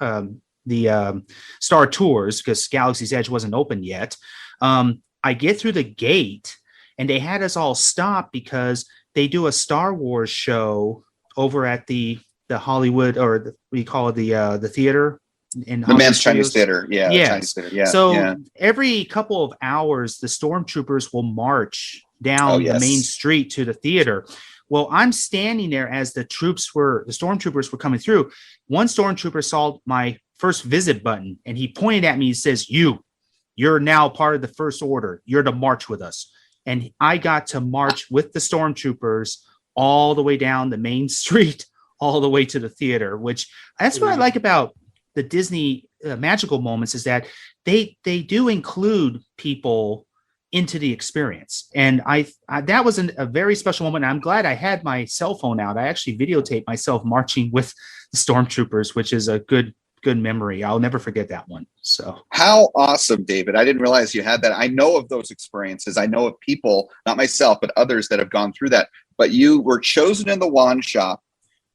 the Star Tours, because Galaxy's Edge wasn't open yet. I get through the gate, and they had us all stop because they do a Star Wars show over at the Hollywood, or we call it the theater in the Hollywood Man's Studios. Chinese Theater. Yeah. Yes. Chinese Theater. Yeah. So every couple of hours, the stormtroopers will march down the main street to the theater. Well, I'm standing there as the stormtroopers were coming through. One stormtrooper saw my first visit button, and he pointed at me. He says, you're now part of the First Order. You're to march with us. And I got to march with the stormtroopers all the way down the main street, all the way to the theater, which that's what I like about the Disney magical moments, is that they do include people into the experience. And I that was a very special moment. I'm glad I had my cell phone out. I actually videotaped myself marching with the stormtroopers, which is a good memory. I'll never forget that one. So how awesome, David. I didn't realize you had that. I know of those experiences. I know of people, not myself, but others that have gone through that. But you were chosen in the wand shop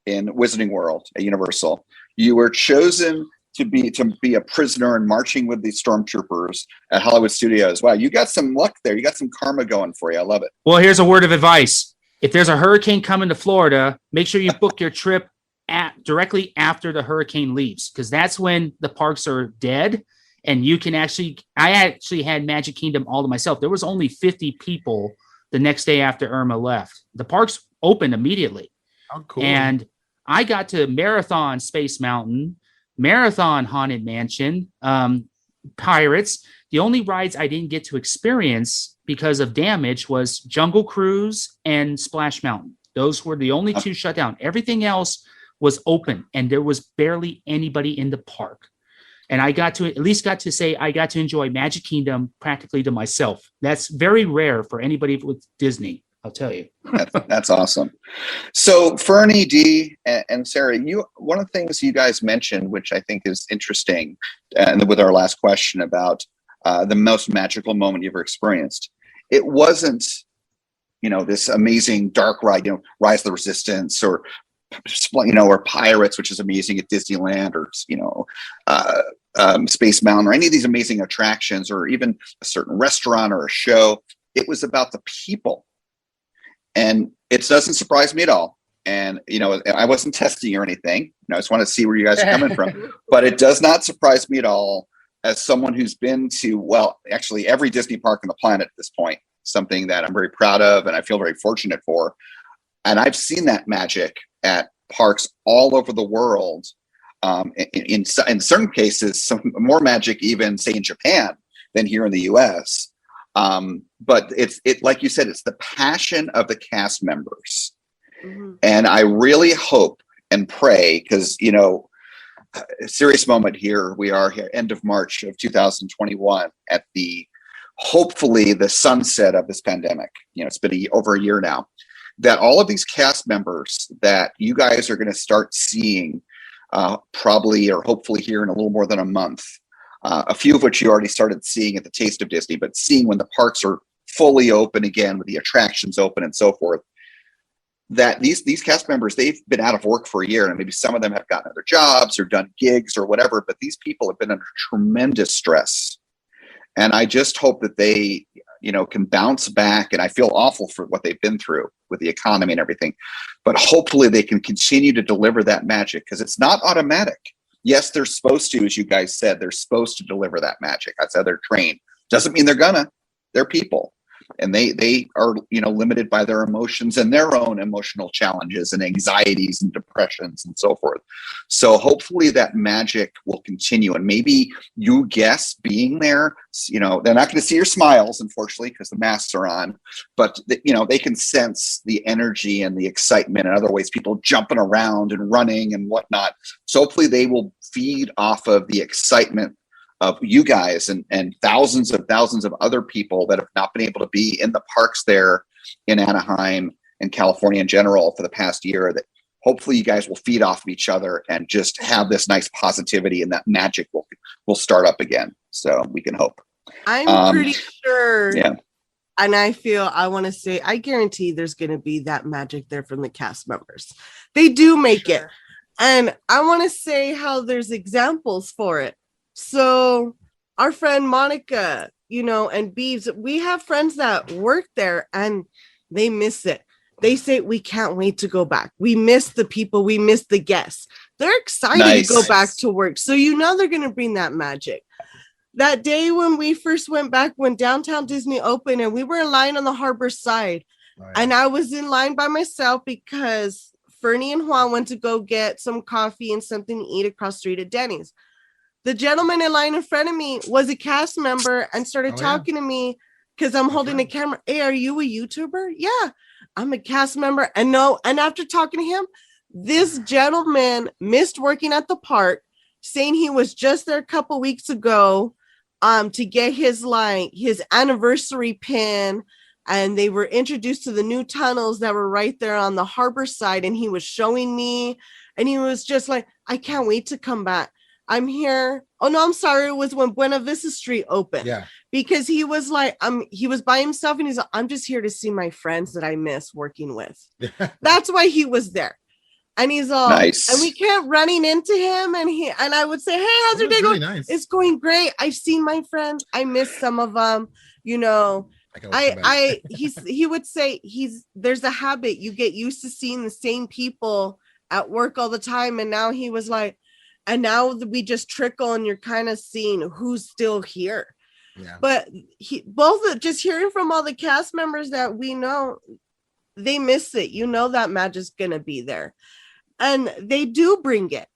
in Wizarding World at Universal. You were chosen to be a prisoner and marching with the stormtroopers at Hollywood Studios. Wow, you got some luck there. You got some karma going for you. I love it. Well, here's a word of advice. If there's a hurricane coming to Florida, make sure you book your trip directly after the hurricane leaves, because that's when the parks are dead. And you can I actually had Magic Kingdom all to myself. There was only 50 people the next day after Irma left. The parks opened immediately. Oh, cool. And I got to Marathon Space Mountain, Marathon Haunted Mansion, Pirates. The only rides I didn't get to experience because of damage was Jungle Cruise and Splash Mountain. Those were the only two shut down. Everything else was open, and there was barely anybody in the park. And I got to say I got to enjoy Magic Kingdom practically to myself. That's very rare for anybody with Disney, I'll tell you. That's awesome. So Ferny Dee and Sarah, one of the things you guys mentioned, which I think is interesting, and with our last question about the most magical moment you've ever experienced, it wasn't, this amazing dark ride, Rise of the Resistance, or Pirates, which is amazing at Disneyland, or Space Mountain, or any of these amazing attractions, or even a certain restaurant or a show. It was about the people. And it doesn't surprise me at all. And, I wasn't testing or anything. I just want to see where you guys are coming from. But it does not surprise me at all as someone who's been to, actually every Disney park on the planet at this point, something that I'm very proud of and I feel very fortunate for. And I've seen that magic at parks all over the world. In certain cases, some more magic even, say, in Japan than here in the U.S. But it's like you said, it's the passion of the cast members. Mm-hmm. And I really hope and pray, because, a serious moment here. We are here end of March of 2021 at hopefully the sunset of this pandemic. It's been over a year now, that all of these cast members that you guys are going to start seeing probably or hopefully here in a little more than a month, a few of which you already started seeing at the Taste of Disney, but seeing when the parks are fully open again, with the attractions open and so forth, that these cast members, they've been out of work for a year, and maybe some of them have gotten other jobs or done gigs or whatever, but these people have been under tremendous stress. And I just hope that they, can bounce back. And I feel awful for what they've been through with the economy and everything, but hopefully they can continue to deliver that magic, because it's not automatic. Yes, they're supposed to, as you guys said, they're supposed to deliver that magic. That's how they're trained. Doesn't mean they're people. And they are, limited by their emotions and their own emotional challenges and anxieties and depressions and so forth. So hopefully that magic will continue. And maybe you guests being there, they're not going to see your smiles, unfortunately, because the masks are on, but they can sense the energy and the excitement, and other ways, people jumping around and running and whatnot. So hopefully they will feed off of the excitement of you guys and thousands of other people that have not been able to be in the parks there in Anaheim and California in general for the past year, that hopefully you guys will feed off of each other and just have this nice positivity, and that magic will start up again. So we can hope. I'm pretty sure. Yeah. And I guarantee there's going to be that magic there from the cast members. They do make it. And I want to say how there's examples for it. So our friend Monica, and Beeves, we have friends that work there and they miss it. They say, we can't wait to go back. We miss the people. We miss the guests. They're excited to go back to work. So, they're going to bring that magic. That day when we first went back, when Downtown Disney opened, and we were in line on the harbor side, and I was in line by myself because Ferny and Juan went to go get some coffee and something to eat across the street at Denny's. The gentleman in line in front of me was a cast member and started talking to me because I'm holding a camera. Hey, are you a YouTuber? Yeah, I'm a cast member. And after talking to him, this gentleman missed working at the park, saying he was just there a couple weeks ago, to get his anniversary pin, and they were introduced to the new tunnels that were right there on the harbor side, and he was showing me, and he was just like, I can't wait to come back. I'm here. Oh no, I'm sorry. It was when Buena Vista Street opened. Yeah. Because he was like, he was by himself, and he's like, I'm just here to see my friends that I miss working with. That's why he was there. And he's all nice. And we kept running into him, and I would say, hey, how's your day going? Nice. It's going great. I've seen my friends. I miss some of them. You know, he would say there's a habit. You get used to seeing the same people at work all the time. And now he was like, and now we just trickle, and you're kind of seeing who's still here. Yeah. But just hearing from all the cast members that we know, they miss it. You know, that magic's gonna be there, and they do bring it.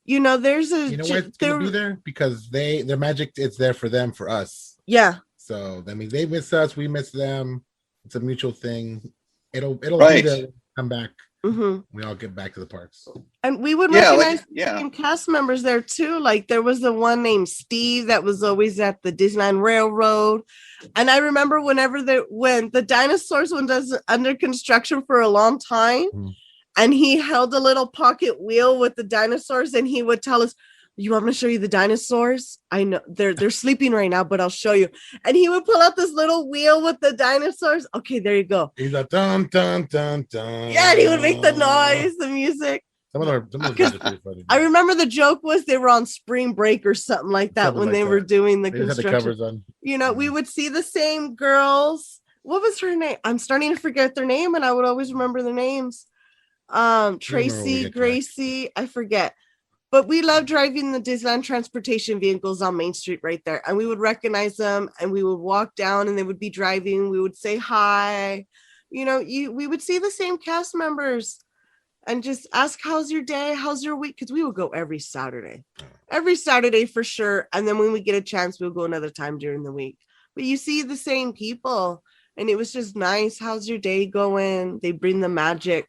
You know, there's a. You know why it's gonna be there? Because their magic is there for them, for us. Yeah. So that means they miss us, we miss them. It's a mutual thing. It'll right. be there, come back. Mm-hmm. We all get back to the parks, and we would recognize some cast members there too. Like there was the one named Steve that was always at the Disneyland Railroad, and I remember when the dinosaurs was under construction for a long time, and he held a little pocket wheel with the dinosaurs, and he would tell us, you want me to show you the dinosaurs? I know they're sleeping right now, but I'll show you. And he would pull out this little wheel with the dinosaurs. Okay, there you go. He's like dun dun dun dun. Yeah, and he would make the noise, the music. Some of those are pretty funny. I remember the joke was they were on spring break or something like that when they were doing the construction. Had the covers on. You know, we would see the same girls. What was her name? I'm starting to forget their name, and I would always remember the names. Tracy, Gracie, I forget. But we love driving the Disneyland transportation vehicles on Main Street right there. And we would recognize them, and we would walk down, and they would be driving. We would say hi. You know, we would see the same cast members and just ask, how's your day? How's your week? Because we would go every Saturday for sure. And then when we get a chance, we'll go another time during the week. But you see the same people, and it was just nice. How's your day going? They bring the magic.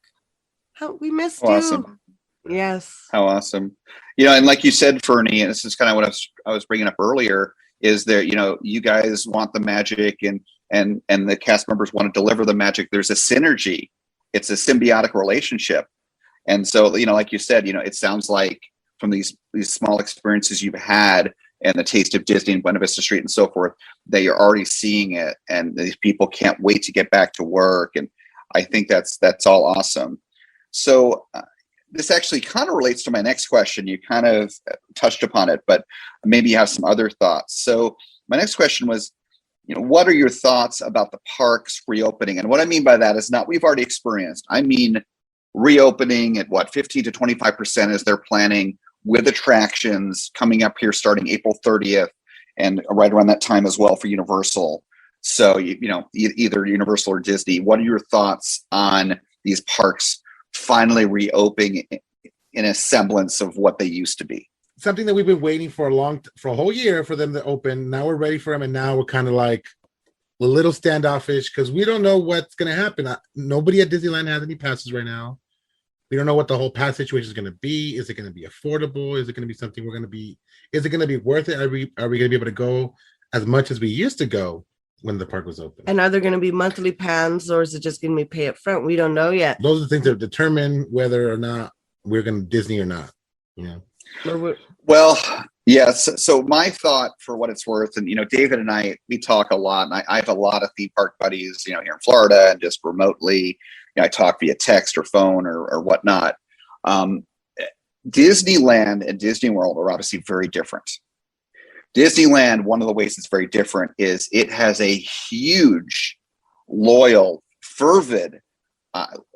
We missed you. Yes. How awesome. You know, and like you said, Ferny, and this is kind of what I was bringing up earlier, is that, you know, you guys want the magic and the cast members want to deliver the magic. There's a synergy. It's a symbiotic relationship. And so, you know, like you said, you know, it sounds like from these small experiences you've had and the Taste of Disney and Buena Vista Street and so forth, that you're already seeing it. And these people can't wait to get back to work. And I think that's all awesome. So, this actually kind of relates to my next question. You kind of touched upon it, but maybe you have some other thoughts. So my next question was, you know, what are your thoughts about the parks reopening? And what I mean by that is not we've already experienced. I mean reopening at 15 to 25% as they're planning, with attractions coming up here starting April 30th and right around that time as well for Universal. So, you know, either Universal or Disney. What are your thoughts on these parks finally reopening in a semblance of what they used to be? Something that we've been waiting for a whole year for them to open. Now we're ready for them, and now we're kind of like a little standoffish because we don't know what's going to happen. Nobody at Disneyland has any passes right now. We don't know what the whole pass situation is going to be. Is it going to be affordable? Is it going to be something is it going to be worth it? Are we going to be able to go as much as we used to go when the park was open? And are there going to be monthly plans, or is it just going to be pay up front? We don't know yet. Those are the things that determine whether or not we're going to Disney or not. You know. Well, yes. So my thought, for what it's worth, and you know, David and I, we talk a lot, and I have a lot of theme park buddies, you know, here in Florida and just remotely. You know, I talk via text or phone or whatnot. Disneyland and Disney World are obviously very different. Disneyland, one of the ways it's very different is it has a huge, loyal, fervid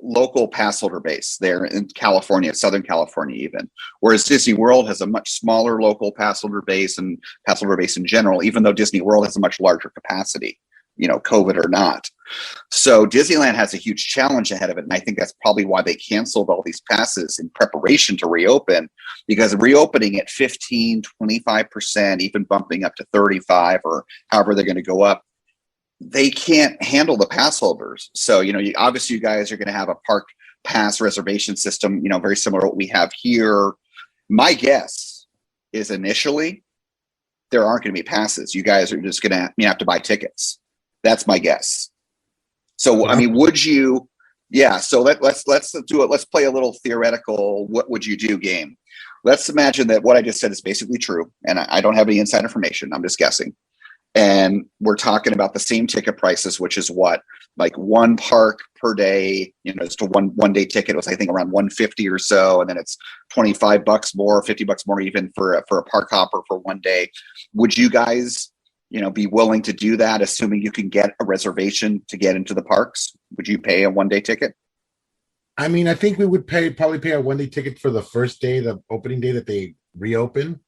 local pass holder base there in California, Southern California even. Whereas Disney World has a much smaller local pass holder base and pass holder base in general, even though Disney World has a much larger capacity, you know, COVID or not. So Disneyland has a huge challenge ahead of it. And I think that's probably why they canceled all these passes in preparation to reopen, because reopening at 15, 25%, even bumping up to 35 or however they're going to go up, they can't handle the pass holders. So, you know, obviously you guys are going to have a park pass reservation system, you know, very similar to what we have here. My guess is initially there aren't going to be passes. You guys are just going to have to buy tickets. That's my guess. So, I mean, would you? Yeah. So let's do it. Let's play a little theoretical. What would you do game? Let's imagine that what I just said is basically true, and I don't have any inside information. I'm just guessing. And we're talking about the same ticket prices, which is what, like one park per day, just a one day ticket was, I think, around $150 or so. And then it's $25 more, $50 more even for a park hopper for one day. Would you guys, be willing to do that, assuming you can get a reservation to get into the parks? Would you pay a one day ticket? I mean, I think we would probably pay a one day ticket for the first day, the opening day that they reopen.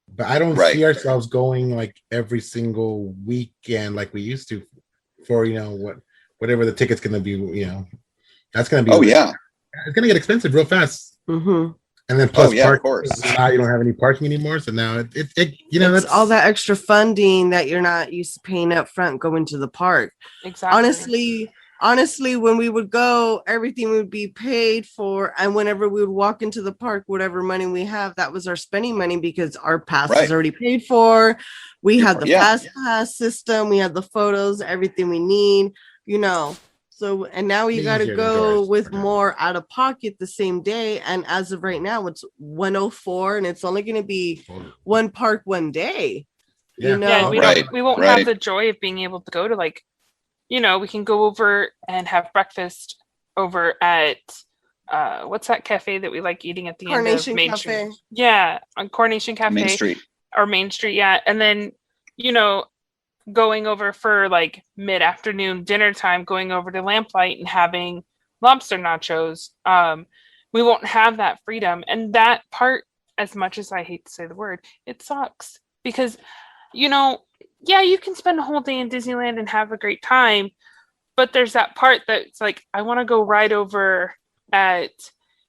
But I don't see ourselves going like every single weekend like we used to for, whatever the ticket's going to be, that's going to be. Oh, yeah. It's going to get expensive real fast. Mm-hmm. And then plus, of course. Now you don't have any parking anymore. So now it's that's all that extra funding that you're not used to paying up front going to the park. Exactly. Honestly, when we would go, everything would be paid for. And whenever we would walk into the park, whatever money we have, that was our spending money because our pass is already paid for. We had the fast pass system. We had the photos, everything we need, So, and now you got to go with more out of pocket the same day. And as of right now, it's $104 and it's only going to be one park one day. We won't have the joy of being able to go to we can go over and have breakfast over at what's that cafe that we like eating at the end of Main Street? Yeah, on Coronation Cafe. Main Street. Or Main Street, yeah. And then, going over for like mid-afternoon dinner time, going over to Lamplight and having lobster nachos. We won't have that freedom. And that part, as much as I hate to say the word, it sucks. Because, you can spend a whole day in Disneyland and have a great time, but there's that part that's like, I want to go ride over at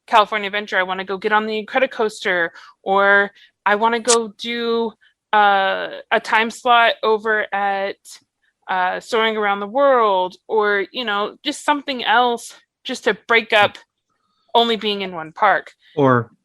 California Adventure. I want to go get on the Incredicoaster, or I want to go do a time slot over at Soaring Around the World, or, just something else just to break up only being in one park.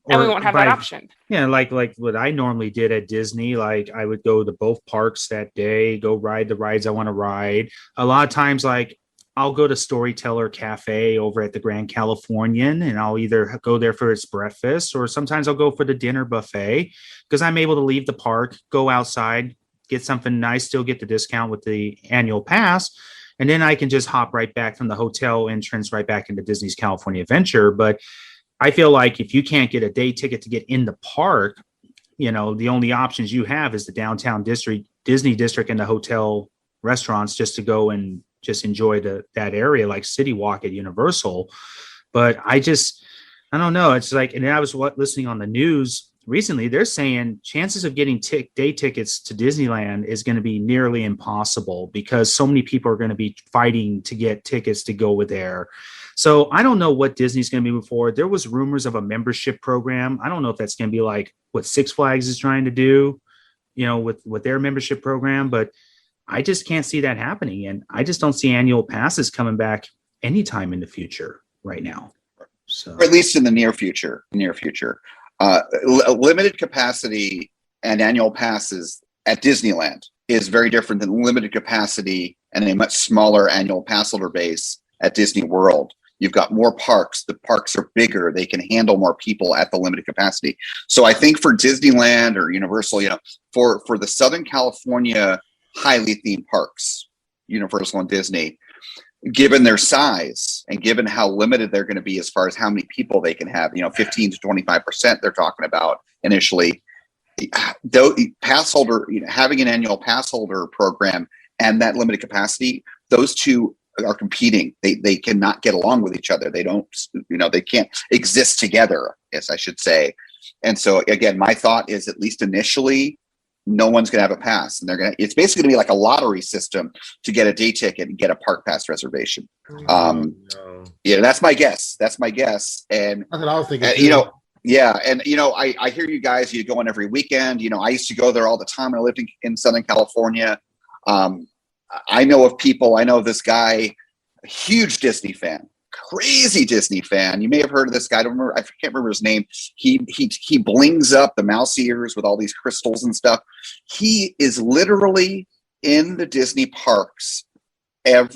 And we won't have that option. Yeah, like what I normally did at Disney, like I would go to both parks that day, go ride the rides I want to ride. A lot of times, like I'll go to Storyteller Cafe over at the Grand Californian, and I'll either go there for its breakfast, or sometimes I'll go for the dinner buffet because I'm able to leave the park, go outside, get something nice, still get the discount with the annual pass. And then I can just hop right back from the hotel entrance right back into Disney's California Adventure. But I feel like if you can't get a day ticket to get in the park, the only options you have is the downtown district, Disney district, and the hotel restaurants just to go and just enjoy that area, like City Walk at Universal. But I don't know. It's like, and I was listening on the news recently, they're saying chances of getting day tickets to Disneyland is going to be nearly impossible because so many people are going to be fighting to get tickets to go there. So I don't know what Disney's going to be moving forward. There was rumors of a membership program. I don't know if that's going to be like what Six Flags is trying to do, with their membership program, but I just can't see that happening. And I just don't see annual passes coming back anytime in the future right now. So, or at least in the near future. Limited capacity and annual passes at Disneyland is very different than limited capacity and a much smaller annual pass holder base at Disney World. You've got more parks. The parks are bigger. They can handle more people at the limited capacity. So I think for Disneyland or Universal, for the Southern California highly themed parks, Universal and Disney, given their size and given how limited they're going to be as far as how many people they can have, 15 to 25% they're talking about initially, though pass holder, having an annual pass holder program and that limited capacity, those two are competing. They cannot get along with each other. They don't, they can't exist together, yes, I should say. And so again, my thought is at least initially, no one's going to have a pass, and it's basically going to be like a lottery system to get a day ticket and get a park pass reservation. That's my guess. And that's what I was thinking. I hear you guys, you go in every weekend. I used to go there all the time when I lived in Southern California. I know of people, I know this guy, huge Disney fan, crazy Disney fan. You may have heard of this guy. I can't remember his name. He blings up the mouse ears with all these crystals and stuff. He is literally in the Disney parks in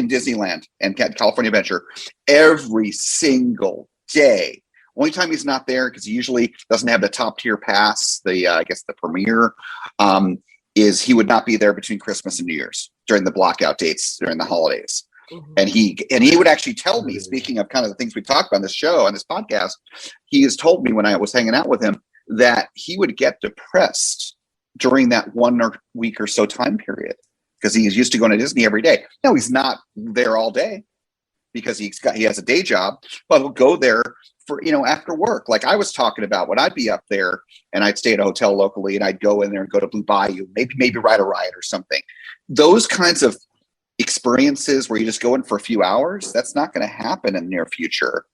Disneyland and California Adventure every single day. Only time he's not there, because he usually doesn't have the top tier pass, I guess the premiere, is he would not be there between Christmas and New Year's during the blackout dates during the holidays. Mm-hmm. And he would actually tell me, speaking of kind of the things we talked about on this show, on this podcast, he has told me when I was hanging out with him that he would get depressed during that 1 week or so time period, because he's used to going to Disney every day. No, he's not there all day because he has a day job, but he'll go there for, after work. Like I was talking about when I'd be up there and I'd stay at a hotel locally and I'd go in there and go to Blue Bayou, maybe ride a ride or something. Those kinds of experiences where you just go in for a few hours, that's not going to happen in the near future.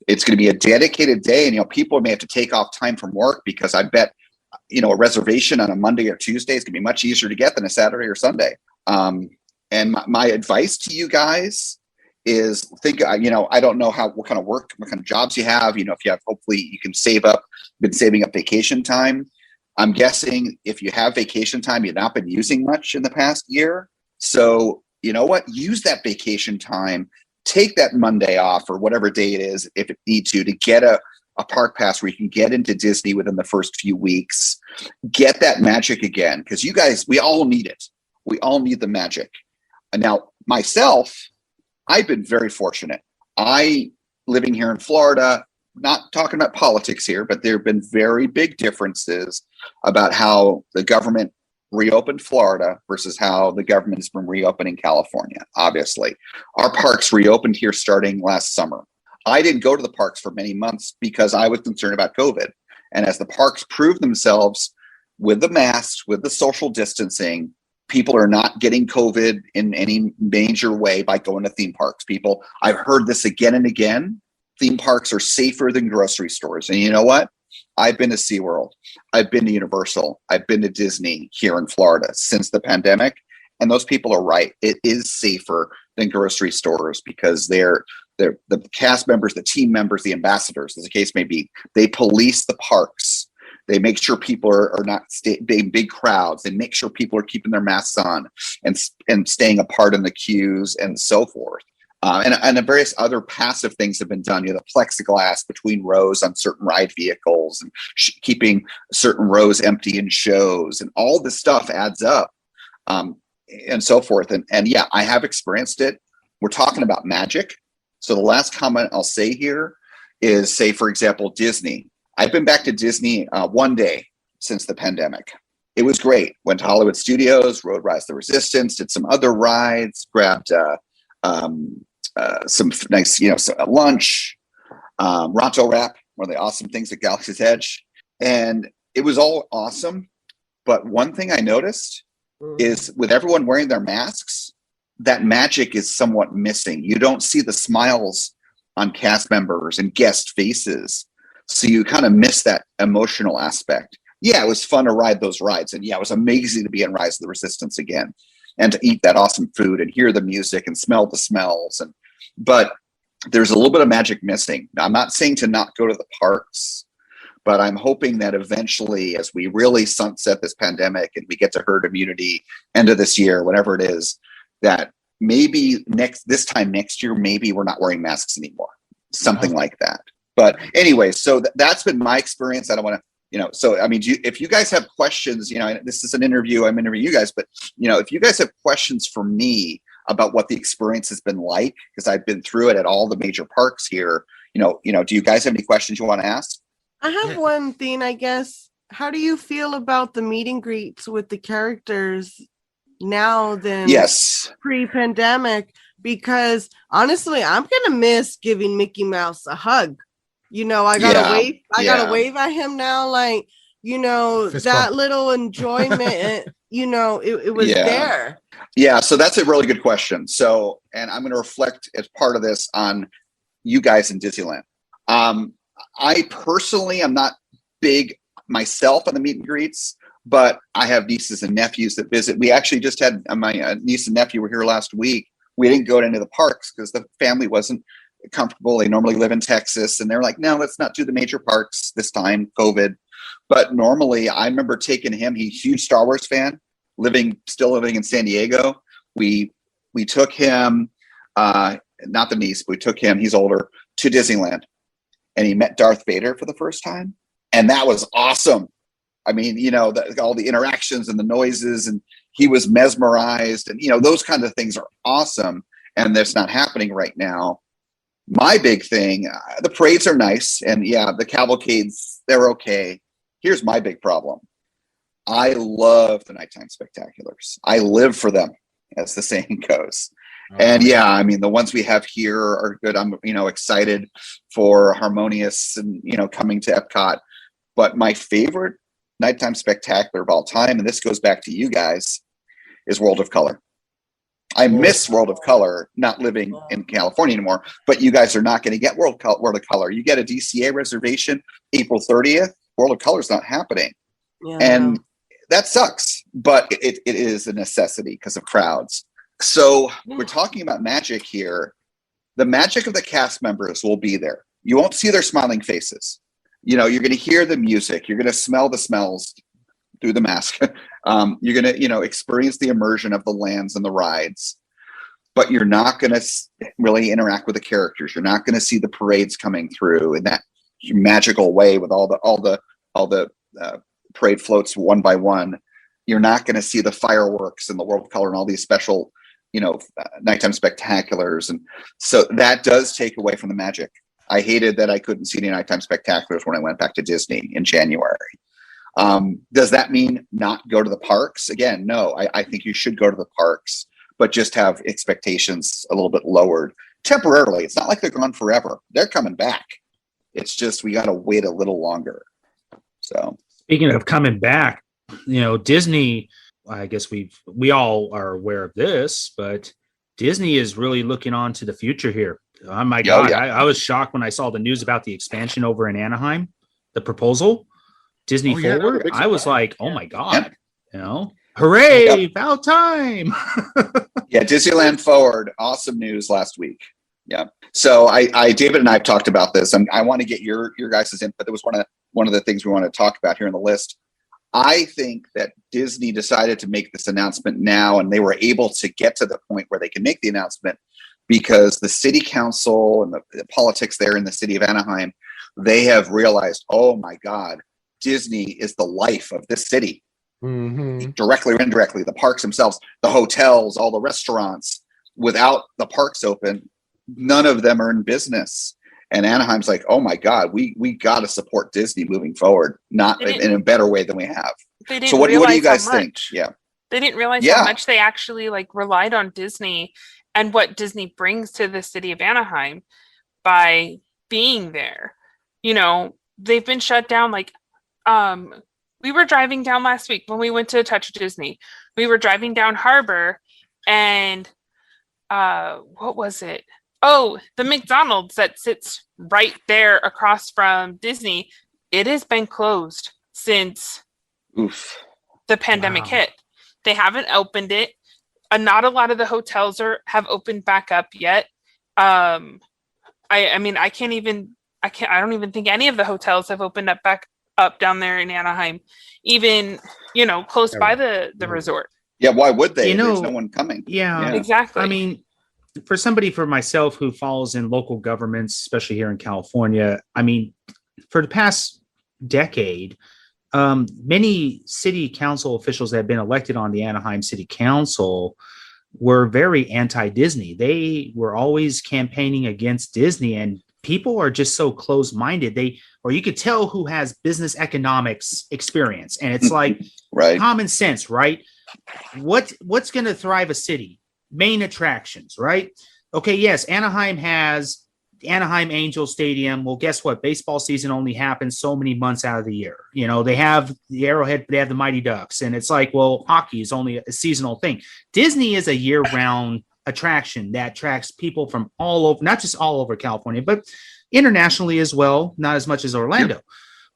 It's going to be a dedicated day, and people may have to take off time from work, because I bet a reservation on a Monday or Tuesday is going to be much easier to get than a Saturday or Sunday. And my advice to you guys is think, I don't know what kind of work, what kind of jobs you have. If you have, hopefully you can been saving up vacation time. I'm guessing if you have vacation time, you've not been using much in the past year. So you know what? Use that vacation time. Take that Monday off or whatever day it is, if it needs to get a park pass where you can get into Disney within the first few weeks. Get that magic again, because you guys, we all need it. We all need the magic. And now, myself, I've been very fortunate. Living here in Florida, not talking about politics here, but there have been very big differences about how the government reopened Florida versus how the government has been reopening California. Obviously, our parks reopened here starting last summer. I didn't go to the parks for many months because I was concerned about COVID. And as the parks proved themselves with the masks, with the social distancing, people are not getting COVID in any major way by going to theme parks. I've heard this again and again. Theme parks are safer than grocery stores. And you know what? I've been to SeaWorld. I've been to Universal. I've been to Disney here in Florida since the pandemic. And those people are right. It is safer than grocery stores, because they're the cast members, the team members, the ambassadors, as the case may be, they police the parks. They make sure people are not being big crowds. They make sure people are keeping their masks on and staying apart in the queues and so forth. And the various other passive things have been done. The plexiglass between rows on certain ride vehicles, and keeping certain rows empty in shows, and all this stuff adds up, and so forth. And yeah, I have experienced it. We're talking about magic. So the last comment I'll say here is, say, for example, Disney. I've been back to Disney one day since the pandemic. It was great. Went to Hollywood Studios, rode Rise of the Resistance, did some other rides, grabbed some nice, lunch, Ronto Wrap, one of the awesome things at Galaxy's Edge. And it was all awesome. But one thing I noticed is, with everyone wearing their masks, that magic is somewhat missing. You don't see the smiles on cast members and guest faces. So you kind of miss that emotional aspect. Yeah, it was fun to ride those rides. And yeah, it was amazing to be in Rise of the Resistance again, and to eat that awesome food and hear the music and smell the smells. But there's a little bit of magic missing. Now, I'm not saying to not go to the parks, but I'm hoping that eventually, as we really sunset this pandemic and we get to herd immunity end of this year, whatever it is, that maybe this time next year, maybe we're not wearing masks anymore, something like that. But anyway, so that's been my experience. I don't want to, so, I mean, if you guys have questions, this is an interview, I'm interviewing you guys, but, if you guys have questions for me about what the experience has been like, because I've been through it at all the major parks here, do you guys have any questions you want to ask? I have one thing, I guess. How do you feel about the meet and greets with the characters now than pre-pandemic? Because honestly, I'm going to miss giving Mickey Mouse a hug. I gotta wave. I gotta wave at him now. Like, Fist that bump. little enjoyment. It was there. Yeah. So that's a really good question. So, and I'm going to reflect as part of this on you guys in Disneyland. I personally am not big myself on the meet and greets, but I have nieces and nephews that visit. We actually just had my niece and nephew were here last week. We didn't go to any of the parks because the family wasn't comfortable. They normally live in Texas, and they're like, no, let's not do the major parks this time, COVID. But normally, I remember taking him. He's a huge Star Wars fan, still living in San Diego. We took him, not the niece, but we took him. He's older, to Disneyland, and he met Darth Vader for the first time, and that was awesome. I mean, all the interactions and the noises, and he was mesmerized, and those kind of things are awesome. And that's not happening right now. My big thing, the parades are nice, and the cavalcades, they're okay. Here's my big problem. I love the nighttime spectaculars. I live for them, as the saying goes. And I mean, the ones we have here are good. I'm, excited for Harmonious and, coming to Epcot. But my favorite nighttime spectacular of all time, and this goes back to you guys, is World of Color. I miss World of Color, not living in California anymore, but you guys are not going to get World of Color. You get a DCA reservation April 30th. World of Color is not happening. Yeah. And that sucks, but it is a necessity because of crowds. So we're talking about magic here. The magic of the cast members will be there. You won't see their smiling faces. You're going to hear the music. You're going to smell the smells through the mask. You're going to, experience the immersion of the lands and the rides, but you're not going to really interact with the characters. You're not going to see the parades coming through in that magical way with all the parade floats one by one. You're not going to see the fireworks and the World of Color and all these special, nighttime spectaculars. And so that does take away from the magic. I hated that I couldn't see any nighttime spectaculars when I went back to Disney in January. Does that mean not go to the parks? Again, no, I think you should go to the parks, but just have expectations a little bit lowered temporarily. It's not like they're gone forever. They're coming back. It's just, we got to wait a little longer. So speaking of coming back, Disney, I guess we all are aware of this, but Disney is really looking on to the future here. Oh my God. Yeah. I was shocked when I saw the news about the expansion over in Anaheim, the proposal, Disney Forward. I was like, oh my God, hooray, about time. Disneyland Forward. Awesome news last week. Yeah. So David and I have talked about this, and I want to get your guys' input. That was one of the things we want to talk about here on the list. I think that Disney decided to make this announcement now, and they were able to get to the point where they can make the announcement because the city council and the politics there in the city of Anaheim, they have realized, oh my God, Disney is the life of this city. Mm-hmm. Directly or indirectly, the parks themselves, the hotels, all the restaurants. Without the parks open, none of them are in business. And Anaheim's like, oh my God, we got to support Disney moving forward, not in a better way than we have. So what do you guys think? Yeah. They didn't realize how much they actually relied on Disney and what Disney brings to the city of Anaheim by being there. They've been shut down. We were driving down last week when we went to Touch of Disney. We were driving down Harbor, and what was it? Oh, the McDonald's that sits right there across from Disney, it has been closed since the pandemic hit. They haven't opened it. Not a lot of the hotels have opened back up yet. I don't even think any of the hotels have opened back up down there in Anaheim, even, close by the resort. Yeah, why would they? There's no one coming. Yeah, exactly. I mean, for myself who follows in local governments, especially here in California, I mean, for the past decade, many city council officials that have been elected on the Anaheim City Council were very anti-Disney. They were always campaigning against Disney, and people are just so close-minded. You could tell who has business economics experience, and it's like common sense, right? What's going to thrive a city? Main attractions, right? Okay, yes, Anaheim has the Anaheim Angels Stadium. Well, guess what? Baseball season only happens so many months out of the year. They have the Arrowhead, they have the Mighty Ducks, and it's like, well, hockey is only a seasonal thing. Disney is a year-round attraction that attracts people from all over, not just all over California, but internationally as well, not as much as Orlando.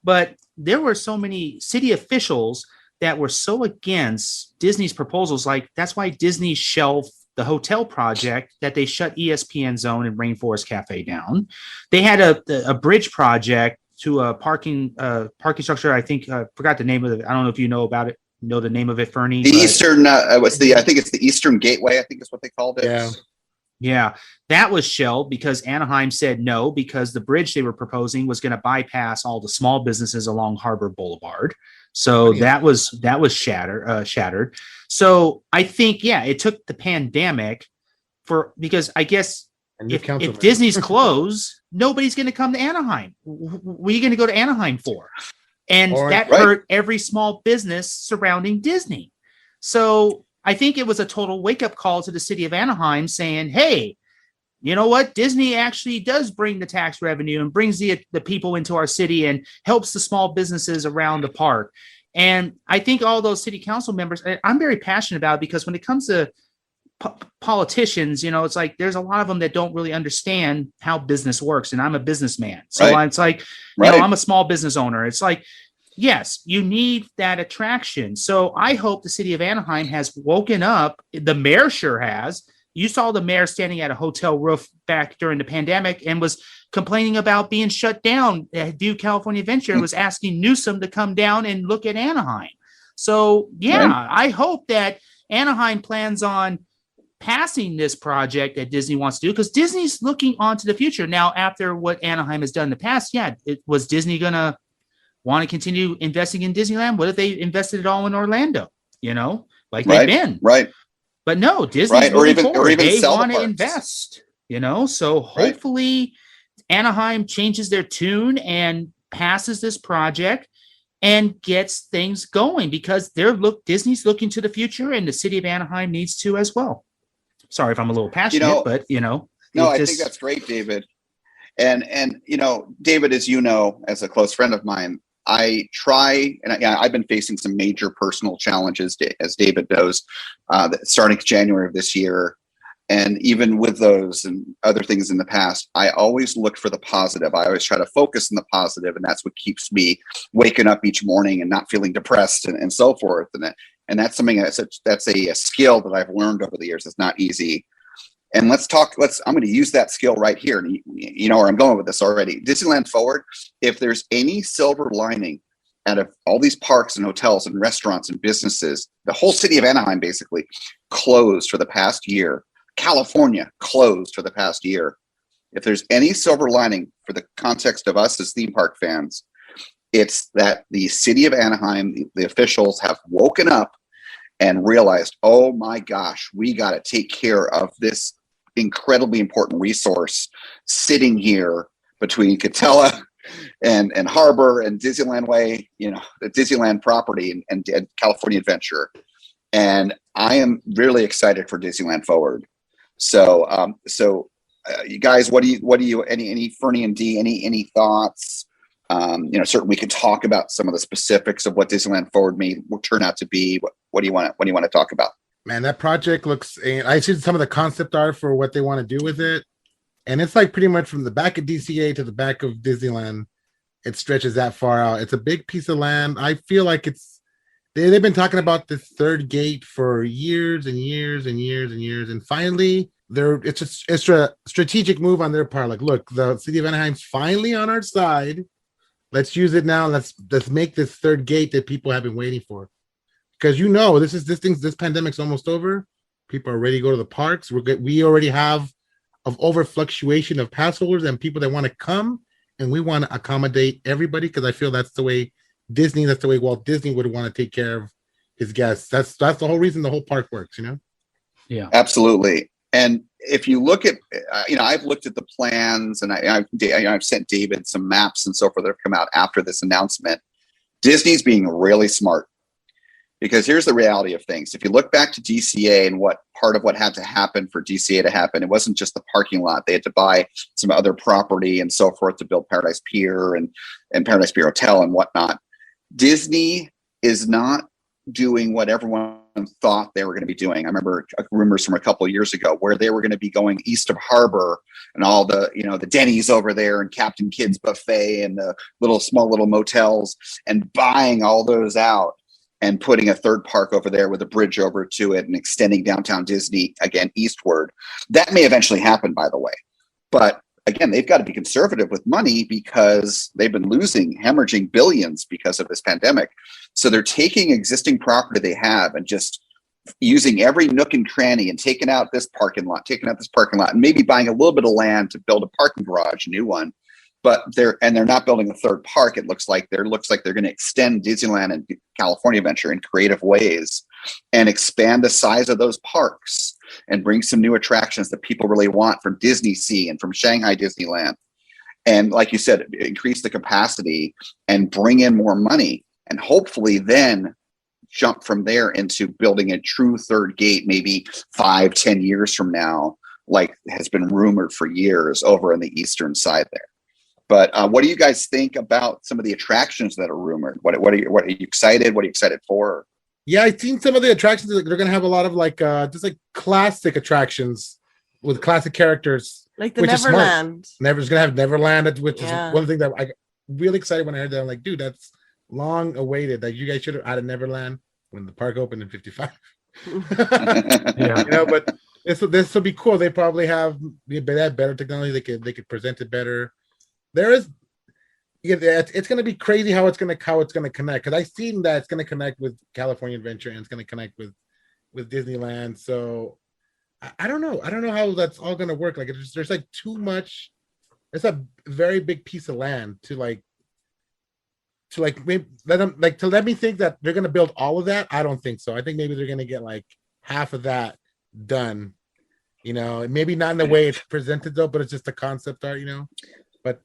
But there were so many city officials that were so against Disney's proposals. That's why Disney shelved the hotel project that they shut ESPN Zone and Rainforest Cafe down. They had a bridge project to a parking structure. I think forgot the name of it. I don't know if you know about it. Know the name of it, Ferny? The Eastern. I think it's the Eastern Gateway. I think is what they called it. Yeah. Yeah, that was shelved because Anaheim said no, because the bridge they were proposing was going to bypass all the small businesses along Harbor Boulevard. So that was shattered. So I think, it took the pandemic because I guess if Disney's closed, nobody's going to come to Anaheim. What are you going to go to Anaheim for? And hurt every small business surrounding Disney. So I think it was a total wake-up call to the city of Anaheim saying, hey, you know what? Disney actually does bring the tax revenue and brings the people into our city and helps the small businesses around the park. And I think all those city council members, I'm very passionate about it, because when it comes to politicians, it's like there's a lot of them that don't really understand how business works. And I'm a businessman. So it's like, I'm a small business owner. It's like, yes, you need that attraction. So I hope the city of Anaheim has woken up. The mayor sure has. You saw the mayor standing at a hotel roof back during the pandemic and was complaining about being shut down. View California Adventure was asking Newsom to come down and look at Anaheim. So, I hope that Anaheim plans on passing this project that Disney wants to do, because Disney's looking onto the future. Now, after what Anaheim has done in the past, was Disney going to want to continue investing in Disneyland? What if they invested it all in Orlando? Like they've been. Right. But no, Disney's or even they sell want the to invest. So hopefully Anaheim changes their tune and passes this project and gets things going, because Disney's looking to the future, and the city of Anaheim needs to as well. Sorry if I'm a little passionate, but No, I think that's great, David. And David, as you know, as a close friend of mine, I try, and I've been facing some major personal challenges, as David knows, starting January of this year. And even with those and other things in the past, I always look for the positive. I always try to focus on the positive, and that's what keeps me waking up each morning and not feeling depressed and so forth. And that's something that's a skill that I've learned over the years. It's not easy. And I'm going to use that skill right here. And you know where I'm going with this already. Disneyland Forward, if there's any silver lining out of all these parks and hotels and restaurants and businesses, the whole city of Anaheim basically closed for the past year. California closed for the past year. If there's any silver lining for the context of us as theme park fans, it's that the city of Anaheim, the officials have woken up and realized, oh my gosh, we got to take care of this incredibly important resource sitting here between Catella and Harbor and Disneyland Way, the Disneyland property and California Adventure. And I am really excited for Disneyland Forward. So, you guys, what do you, any Ferny and Dee, any thoughts? Certainly we can talk about some of the specifics of what Disneyland Forward will turn out to be. What do you want to talk about? Man, that project looks, and I see some of the concept art for what they want to do with it. And it's like pretty much from the back of DCA to the back of Disneyland. It stretches that far out. It's a big piece of land. I feel like they've been talking about this third gate for years and years and years and years. And finally, it's a strategic move on their part. Like, look, the city of Anaheim's finally on our side. Let's use it now. Let's make this third gate that people have been waiting for. Because this pandemic's almost over. People are ready to go to the parks. We already have of over fluctuation of pass holders and people that want to come, and we want to accommodate everybody, because I feel that's the way Walt Disney would want to take care of his guests. That's the whole reason the whole park works, Yeah, absolutely. And if you look at, I've looked at the plans, and I've sent David some maps and so forth that have come out after this announcement. Disney's being really smart, because here's the reality of things. If you look back to DCA and what part of what had to happen for DCA to happen, it wasn't just the parking lot. They had to buy some other property and so forth to build Paradise Pier and Paradise Pier Hotel and whatnot. Disney is not doing what everyone thought they were going to be doing. I remember rumors from a couple of years ago where they were going to be going east of Harbor and all the, the Denny's over there and Captain Kidd's Buffet and the small little motels and buying all those out and putting a third park over there with a bridge over to it and extending downtown Disney again eastward. That may eventually happen, by the way. But again, they've got to be conservative with money because they've been hemorrhaging billions because of this pandemic. So they're taking existing property they have and just using every nook and cranny and taking out this parking lot, and maybe buying a little bit of land to build a parking garage, a new one. But they're not building a third park. It looks like they're going to extend Disneyland and California Adventure in creative ways and expand the size of those parks and bring some new attractions that people really want from Disney Sea and from Shanghai Disneyland. And like you said, increase the capacity and bring in more money, and hopefully then jump from there into building a true third gate, maybe 5-10 years from now, like has been rumored for years over on the eastern side there. But what do you guys think about some of the attractions that are rumored? What are you excited? What are you excited for? Yeah, I've seen some of the attractions. They're going to have a lot of just like classic attractions with classic characters. Like the Neverland. Never's going to have Neverland, which is one thing that I really excited when I heard that. I'm like, dude, that's long awaited. Like, you guys should have added Neverland when the park opened in 55. Yeah. But this will be cool. They probably have better technology. They could present it better. It's going to be crazy how it's going to connect, because I've seen that it's going to connect with California Adventure and it's going to connect with Disneyland. So I don't know how that's all going to work. Like, there's like too much. It's a very big piece of land to let me think that they're going to build all of that. I don't think so. I think maybe they're going to get like half of that done. Maybe not in the way it's presented though, but it's just a concept art.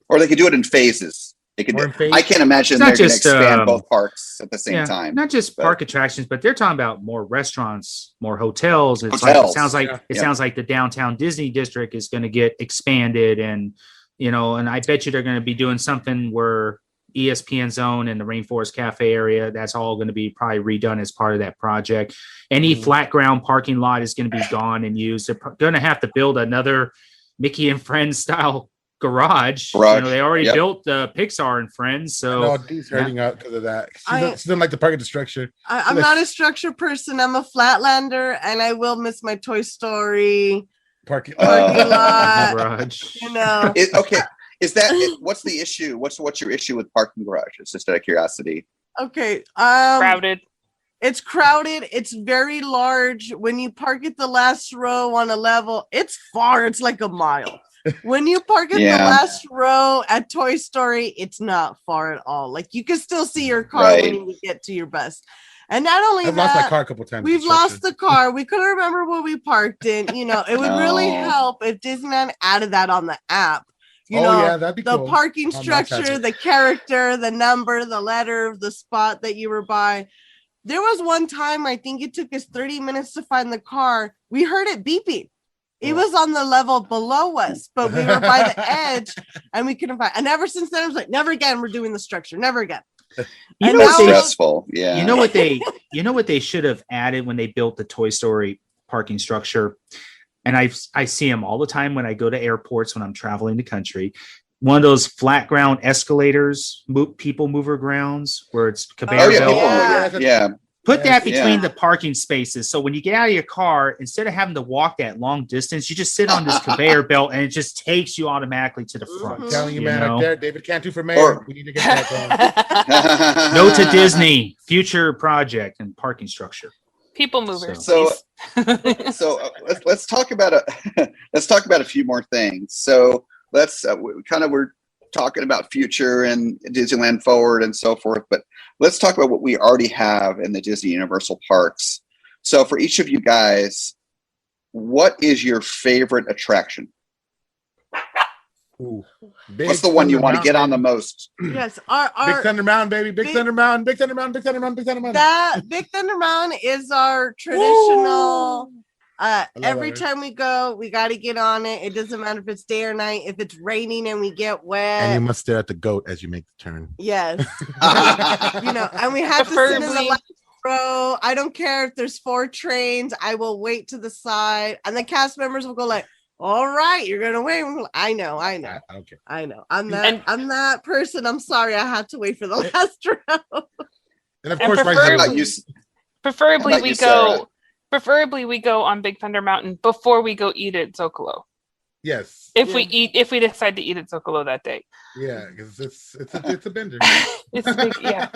Or they could do it in phases. I can't imagine they're going to expand both parks at the same time. Not just park attractions, but they're talking about more restaurants, more hotels. It sounds like the downtown Disney district is going to get expanded, and and I bet you they're going to be doing something where ESPN Zone and the Rainforest Cafe area, that's all going to be probably redone as part of that project. Any flat ground parking lot is going to be gone and used. They're going to have to build another Mickey and Friends style garage. They already built Pixar and Friends, so he's hurting out because of that. She doesn't like the park of the structure. I'm not a structure person. I'm a flatlander, and I will miss my Toy Story parking lot garage. Okay, is that what's the issue? What's your issue with parking garages? Just out of curiosity. Okay, crowded. It's crowded. It's very large. When you park at the last row on a level, it's far. It's like a mile. When you park at the last row at Toy Story, it's not far at all. Like, you can still see your car when you get to your bus. And not only I've lost my car a couple times. We've lost the car. We couldn't remember where we parked in. It would really help if Disneyland added that on the app. That'd be the cool. Parking structure, the character, the number, the letter, the spot that you were by. There was one time, I think it took us 30 minutes to find the car. We heard it beeping. It was on the level below us, but we were by the edge and we couldn't find. And ever since then, I was like, never again. We're doing the structure. Never again. Stressful. Yeah. You know what they should have added when they built the Toy Story parking structure, and I see them all the time when I go to airports when I'm traveling the country. One of those flat ground escalators, people mover grounds, where it's conveyor belt. Put that between the parking spaces. So when you get out of your car, instead of having to walk that long distance, you just sit on this conveyor belt and it just takes you automatically to the front. I'm telling you, man, right there, David Cantu for mayor. We need to get that going. Note to Disney, future project and parking structure. People movers. So let's talk about a few more things. So we're talking about future and Disneyland forward and so forth, but let's talk about what we already have in the Disney Universal parks. So for each of you guys, what is your favorite attraction? What's the one you want to get on the most? Yes, Big Thunder Mountain, baby. Big Thunder Mountain. Big Thunder Mountain. Big Thunder Mountain. Big Thunder Mountain. That Big Thunder Mountain is our traditional. Every time we go, we got to get on it. It doesn't matter if it's day or night. If it's raining and we get wet, and you must stare at the goat as you make the turn. Yes, and we have to sit in the last row. I don't care if there's 4 trains. I will wait to the side, and the cast members will go like, "All right, you're gonna wait." I know. I don't care. I know. I'm that person. I'm sorry. I have to wait for the last row. And of And course, How right about you? preferably How about we you, go. Sarah? Preferably we go on Big Thunder Mountain before we go eat at Zocalo. yes. If we decide to eat at Zocalo that day. Yeah, because it's a bender. It's a big, yeah.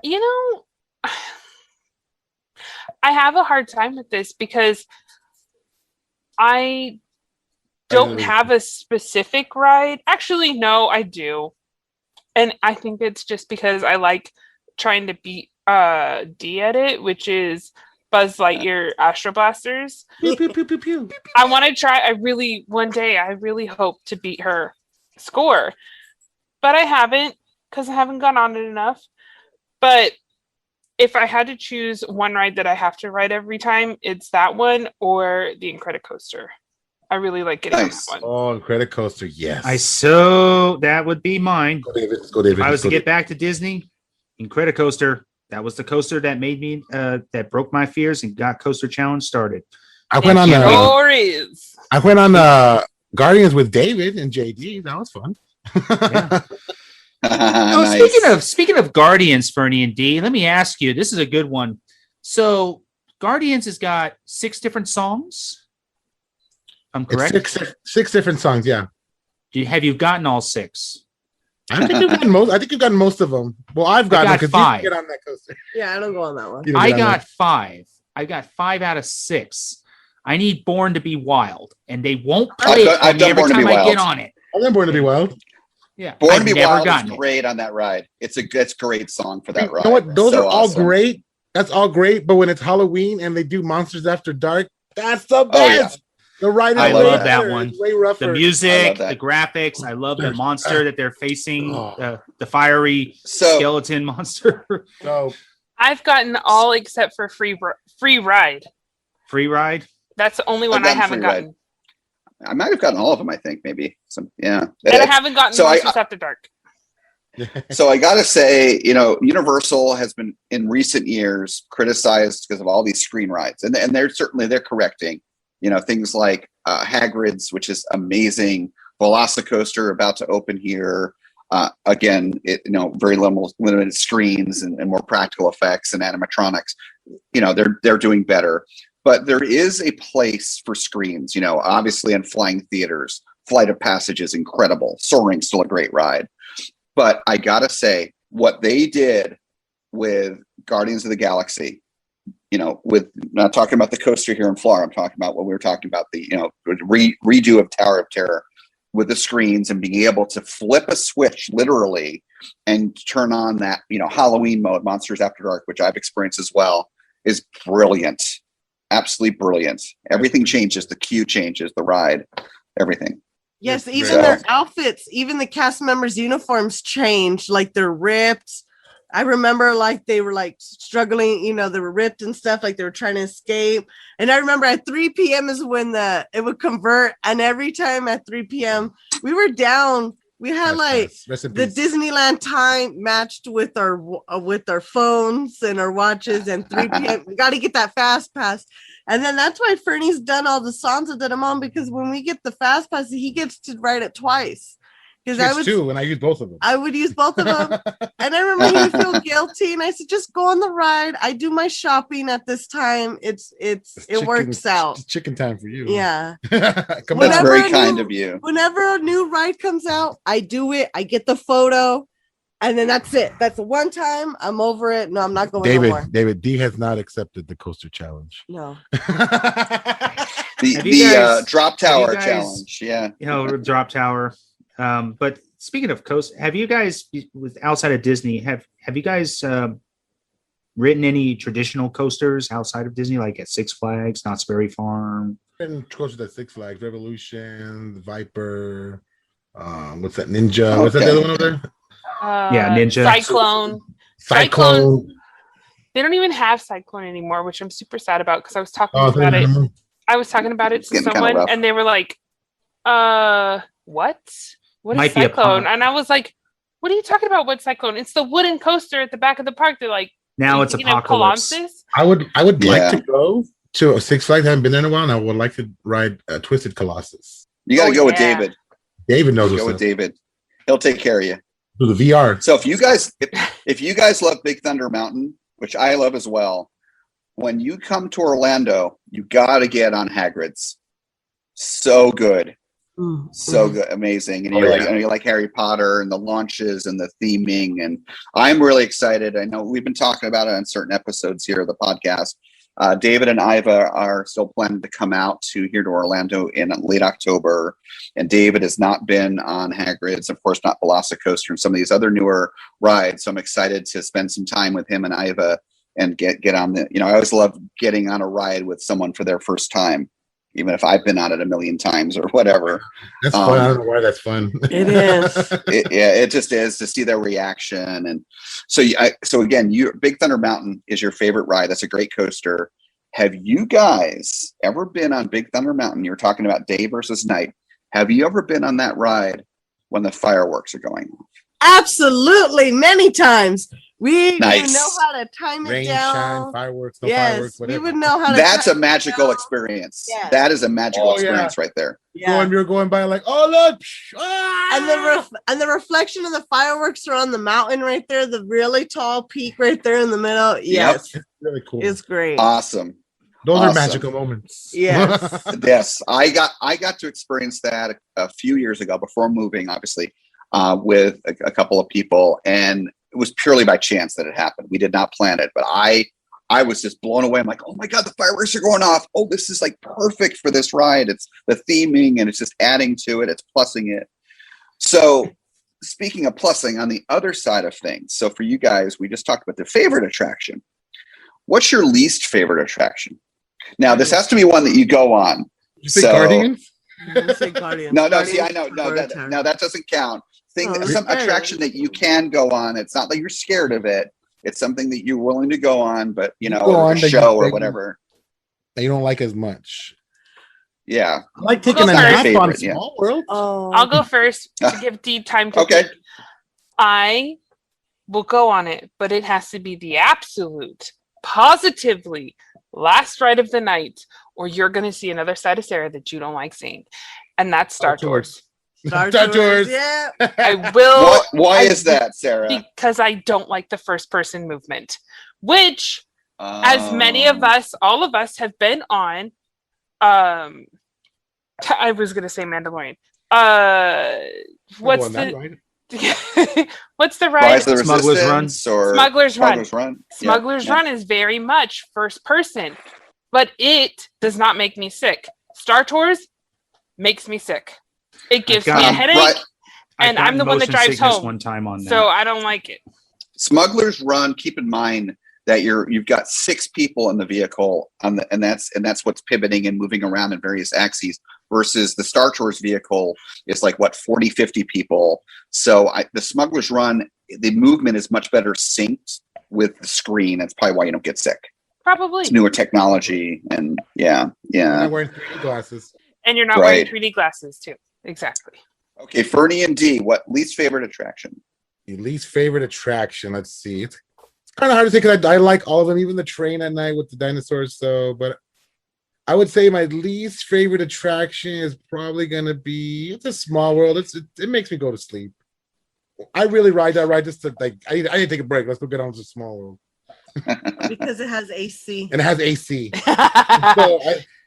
You know, I have a hard time with this because I don't have a specific ride. Actually, no, I do. And I think it's just because I like trying to beat D at it, which is Buzz Lightyear Astro Blasters. Pew, pew, pew, pew, pew. I want to try. One day, I really hope to beat her score, but I haven't because I haven't gone on it enough. But if I had to choose one ride that I have to ride every time, it's that one or the Incredicoaster. I really like getting on that one. Oh, Incredicoaster, yes. That would be mine. Go, David. Let's go, David. If I was to Let's go, get back to Disney, Incredicoaster. That was the coaster that made me that broke my fears and got Coaster Challenge started. I went on Guardians with David and JD. That was fun. Yeah. Nice. Speaking of Guardians, Ferny and Dee, let me ask you. This is a good one. So Guardians has got 6 different songs. I'm correct. It's six different songs. Yeah. Have you gotten all 6? I think you've gotten most. I think you've gotten most of them. Well, I've gotten got because 5. you get on that coaster. Yeah, I don't go on that one. I got 5. I got 5 out of 6. I need Born to Be Wild, and they won't play it for me every time I get on it. I've been Born to Be Wild. Yeah, Born to Be Wild is great on that ride. It's a great song for that ride. You know what? Those So are all awesome. great. That's all great. But when it's Halloween and they do Monsters After Dark, that's the best. The ride is I way love that better. one. It's way rougher. The music, the graphics. I love the monster that they're facing, the fiery skeleton monster. So I've gotten all except for free ride. Free ride. That's the only one I haven't gotten. I might have gotten all of them. I think maybe some. Yeah, And I haven't gotten Monsters After Dark. So I got to say, Universal has been in recent years criticized because of all these screen rides, and they're correcting. Things like Hagrid's, which is amazing. Velocicoaster about to open here. Again, very limited screens and more practical effects and animatronics. They're doing better. But there is a place for screens, obviously in flying theaters. Flight of Passage is incredible. Soaring's still a great ride. But I got to say, what they did with Guardians of the Galaxy, with not talking about the coaster here in Florida, I'm talking about what we were talking about, the redo of Tower of Terror with the screens and being able to flip a switch literally and turn on that Halloween mode, Monsters After Dark, which I've experienced as well, is brilliant. Absolutely brilliant. Everything changes. The queue changes. The ride, everything. Yes, even their outfits, even the cast members' uniforms changed. Like they're ripped. I remember like they were like struggling, they were ripped and stuff, like they were trying to escape. And I remember at 3 p.m. is when it would convert. And every time at 3 p.m. we were down. We had the Disneyland time matched with our phones and our watches, and 3 p.m. we got to get that fast pass. And then that's why Fernie's done all the songs that I'm on, because when we get the fast pass, he gets to ride it twice. Because I would too, and I use both of them. I would use both of them, and I remember he would feel guilty, and I said, "Just go on the ride. I do my shopping at this time. It works out. It's chicken time for you." Yeah, that's very kind of you. Whenever a new ride comes out, I do it. I get the photo, and then that's it. That's the one time. I'm over it. No, I'm not going no more. David D has not accepted the coaster challenge. No. the drop tower challenge. Yeah. Drop tower. But speaking of coast, have you guys, outside of Disney, have you guys ridden any traditional coasters outside of Disney, like at Six Flags, Knott's Berry Farm? Been coasters at Six Flags, Revolution, Viper. What's that? Ninja. What's that the other one over there? Yeah, Ninja. Cyclone. They don't even have Cyclone anymore, which I'm super sad about, because I was talking about it. I was talking about it to someone, and they were like, what? What is Cyclone? And I was like, what are you talking about? What Cyclone? It's the wooden coaster at the back of the park. They're like, now it's Apocalypse. I would like to go to Six Flags. I haven't been there in a while, and I would like to ride Twisted Colossus. You got to go with David. David knows what's up. Go with David. He'll take care of you. Do the VR. So if you guys, If you guys love Big Thunder Mountain, which I love as well, when you come to Orlando, you got to get on Hagrid's. So good. So good, amazing. And you like Harry Potter and the launches and the theming. And I'm really excited. I know we've been talking about it on certain episodes here of the podcast. David and Iva are still planning to come out here to Orlando in late October. And David has not been on Hagrid's, of course, not Velocicoaster and some of these other newer rides. So I'm excited to spend some time with him and Iva and get on the, I always love getting on a ride with someone for their first time, even if I've been on it a million times or whatever. That's fun. I don't know why that's fun. It is. It just is to see their reaction. And so again, Big Thunder Mountain is your favorite ride. That's a great coaster. Have you guys ever been on Big Thunder Mountain? You're talking about day versus night. Have you ever been on that ride when the fireworks are going off? Absolutely, many times. We Nice. would know how to time it Rain, down. shine, fireworks, no Yes, fireworks, whatever. we would know how to. That's time a it magical down. experience. Yes. That is a magical Oh, yeah. experience right there. Yeah. You're going by like, oh look, And the reflection of the fireworks are on the mountain right there, the really tall peak right there in the middle. Yes, It's really cool. it's great. Awesome. Those awesome. are magical moments. Yes. Yes, I got to experience that a few years ago before moving, obviously, with a couple of people, and it was purely by chance that it happened. We did not plan it, but I was just blown away. I'm like, oh my God, the fireworks are going off. Oh, this is like perfect for this ride. It's the theming and it's just adding to it. It's plussing it. So speaking of plussing, on the other side of things, so for you guys, we just talked about the favorite attraction. What's your least favorite attraction? Now, this has to be one that you go on. You say Guardians? Say Guardians. No, Guardians see, I know. No, that doesn't count. Some attraction that you can go on. It's not that you're scared of it. It's something that you're willing to go on, but a show or whatever. That you don't like as much. Yeah. I like taking a nap on Small World. Oh. I'll go first to give Dee time to think. I will go on it, but it has to be the absolute, positively last ride of the night, or you're going to see another side of Sarah that you don't like seeing. And that's Star Tours. Star Tours. Yeah. I will. Why is that, Sarah? Because I don't like the first person movement, which, as many of us, all of us have been on. I was going to say Mandalorian. What's the ride? Smuggler's Run. Smuggler's Run. Smuggler's Run is very much first person, but it does not make me sick. Star Tours makes me sick. It gives me a headache, and I'm the one that drives home. One time on that. So I don't like it. Smuggler's Run. Keep in mind that you've got 6 people in the vehicle, and that's what's pivoting and moving around in various axes. Versus the Star Tours vehicle is like 40, 50 people. So the Smuggler's Run, the movement is much better synced with the screen. That's probably why you don't get sick. Probably. It's newer technology, and yeah. You're not wearing 3D glasses. And you're not wearing 3D glasses too. Exactly. Okay, Ferny and Dee, what least favorite attraction? Your least favorite attraction? Let's see. It's kind of hard to say because I like all of them, even the train at night with the dinosaurs. But I would say my least favorite attraction is probably going to be, it's a Small World. It makes me go to sleep. I really ride that ride just to I need to take a break. Let's go get on to Small World. Because it has AC. And it has AC. So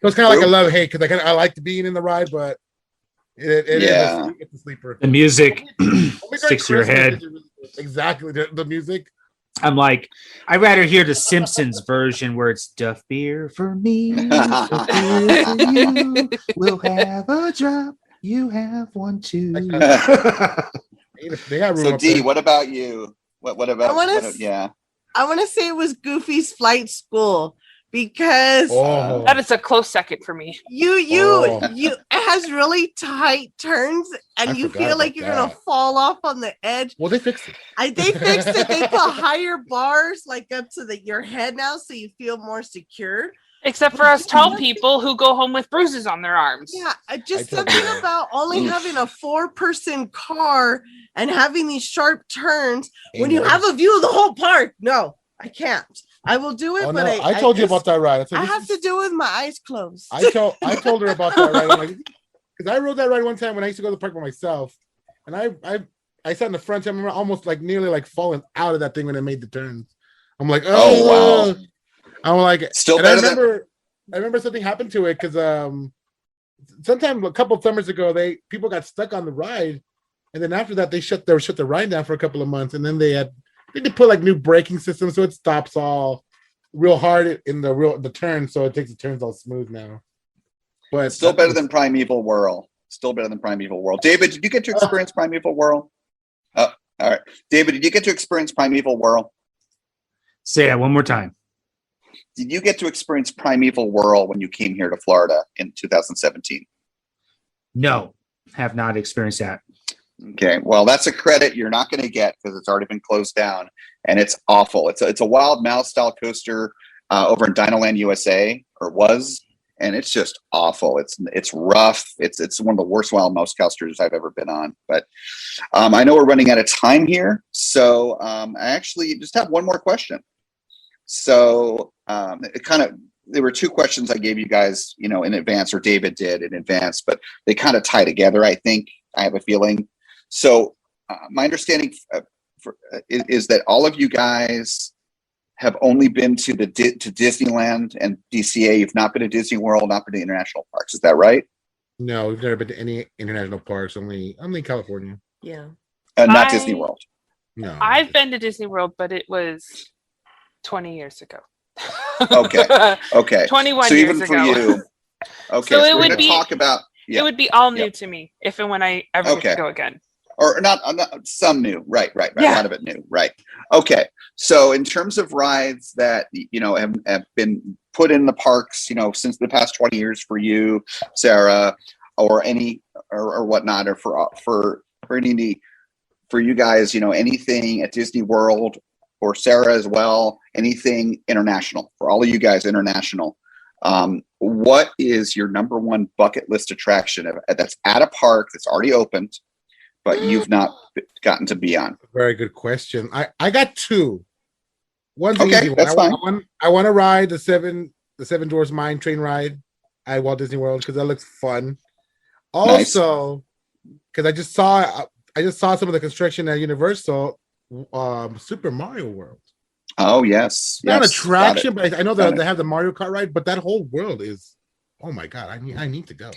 it's kind of like a love-hate because I like being in the ride, but it's a sleeper. The music sticks to your head. Exactly. The music. I'm like, I'd rather hear the Simpsons version where it's Duff beer for me, Duff beer for you. We'll have a drop. You have one too. So Dee, what about you? What about? I want to say it was Goofy's Flight School because that is a close second for me. It has really tight turns and you feel like you're gonna fall off on the edge. Well, they fixed it. They fixed it. They put higher bars like up to your head now, so you feel more secure. Except for us tall people who go home with bruises on their arms. Yeah, just something about only having a 4-person car and having these sharp turns when you have a view of the whole park. No, I can't. I will do it, but I told you about that ride. I have to do it with my eyes closed. I told her about that ride. Because I rode that ride one time when I used to go to the park by myself, and I I sat in the front. I remember almost like nearly like falling out of that thing when it made the turns. I'm like, Oh, wow. I'm like, Still and better I remember something happened to it because sometime a couple of summers ago, people got stuck on the ride, and then after that they shut the ride down for a couple of months, and then they put like new braking systems so it stops all real hard in the turn, so it takes the turns all smooth now. But Still better than Primeval Whirl. Still better than Primeval Whirl. David, did you get to experience Primeval Whirl? Oh, all right. David, did you get to experience Primeval Whirl? Say that one more time. Did you get to experience Primeval Whirl when you came here to Florida in 2017? No, have not experienced that. Okay, well, that's a credit you're not going to get because it's already been closed down, and it's awful. It's a Wild Mouse style coaster over in Dinoland, USA, or was, and it's just awful. It's rough. It's one of the worst Wild Mouse coasters I've ever been on. But I know we're running out of time here, so I actually just have one more question. So there were two questions I gave you guys, in advance, or David did in advance, but they kind of tie together. I think I have a feeling. So my understanding is that all of you guys have only been to to Disneyland and DCA. You've not been to Disney World, not been to international parks. Is that right? No, we've never been to any international parks. Only California. Yeah. Not Disney World. No. I've been to Disney World, but it was 20 years ago. Okay. 21 so years even ago. for you. Okay. So So it we're would going to be talk about. Yeah. It would be all new to me if and when I ever get to go again. Or not some new, right. Yeah. A lot of it new, right? Okay. So in terms of rides that have been put in the parks, since the past 20 years for you, Sarah, or any or whatnot, or for any for you guys, anything at Disney World, or Sarah as well, anything international for all of you guys international. What is your number one bucket list attraction that's at a park that's already opened, but you've not gotten to be on? Very good question. I got two. One's okay, easy one. That's fine. I want to ride the Seven Dwarfs Mine Train ride at Walt Disney World because that looks fun. Also, because I just saw some of the construction at Universal, Super Mario World. Oh yes, not an attraction, but I know that they have the Mario Kart ride. But that whole world is, oh my god! I need to go.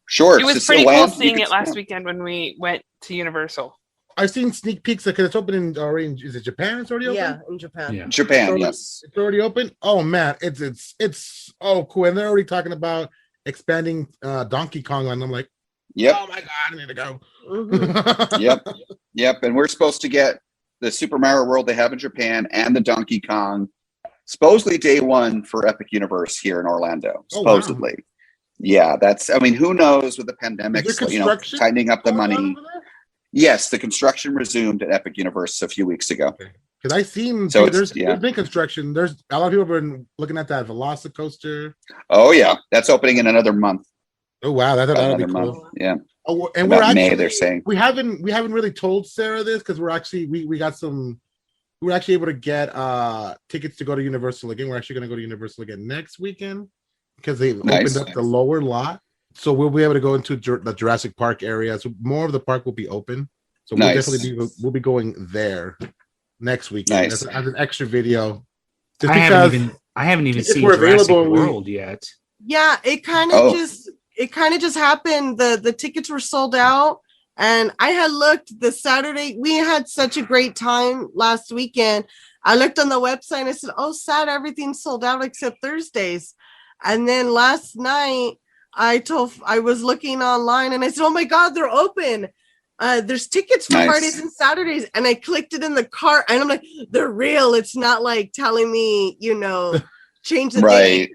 Sure, it was pretty cool seeing it last weekend when we went to Universal. I've seen sneak peeks because it's open already. Is it Japan? It's already open. Yeah, in Japan. Yeah. Japan, yes, it's already open. Oh man, it's oh cool, and they're already talking about expanding Donkey Kong on them. Like, yep. Oh my god, I need to go. Mm-hmm. Yep. And we're supposed to get the Super Mario World they have in Japan and the Donkey Kong supposedly day one for Epic Universe here in Orlando. Supposedly. Oh, wow. Yeah, who knows with the pandemic, tightening up the money. Yes, the construction resumed at Epic Universe a few weeks ago. Because I've seen there's been construction. There's a lot of people have been looking at that Velocicoaster. Oh yeah, that's opening in another month. Oh wow, that'll be cool. Month. Yeah. Oh, and we're actually May, they're saying we haven't really told Sarah this because we're actually we were actually able to get tickets to go to Universal again. We're actually going to go to Universal again next weekend because they opened up the lower lot, so we'll be able to go into the Jurassic Park area. So more of the park will be open. So we'll definitely we'll be going there next weekend as an extra video. Just I haven't even seen Jurassic World yet. Yeah, it kind of just happened. The tickets were sold out, and I had looked the Saturday. We had such a great time last weekend. I looked on the website and I said, "Oh, sad, everything's sold out except Thursdays." And then last night, I was looking online and I said, "Oh my God, they're open. There's tickets for Fridays and Saturdays." And I clicked it in the cart, and I'm like, "They're real. It's not like telling me, change the date."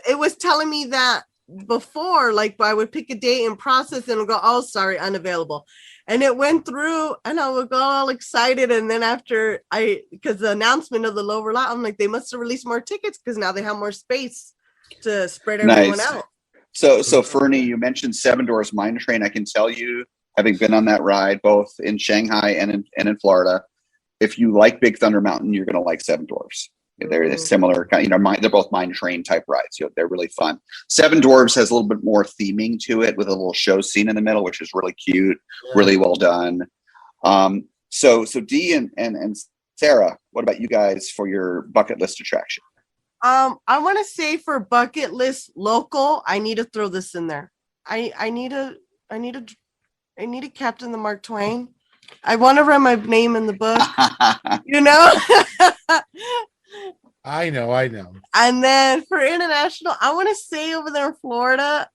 It was telling me that before, like I would pick a date and process and go, "Oh, sorry, unavailable." And it went through and I would go all excited. And then after because the announcement of the lower lot, I'm like, they must have released more tickets because now they have more space to spread everyone out. So Ferny, you mentioned Seven Dwarfs Mine Train. I can tell you, having been on that ride both in Shanghai and in Florida, if you like Big Thunder Mountain, you're going to like Seven Dwarfs. They're similar, they're both mine train type rides. They're really fun. Seven Dwarfs has a little bit more theming to it with a little show scene in the middle, which is really cute, really well done. So Dee and Sarah, what about you guys for your bucket list attraction? I want to say for bucket list local, I need to throw this in there. I need a Captain the Mark Twain. I want to write my name in the book. You know. I know. And then for international, I want to say over there in Florida,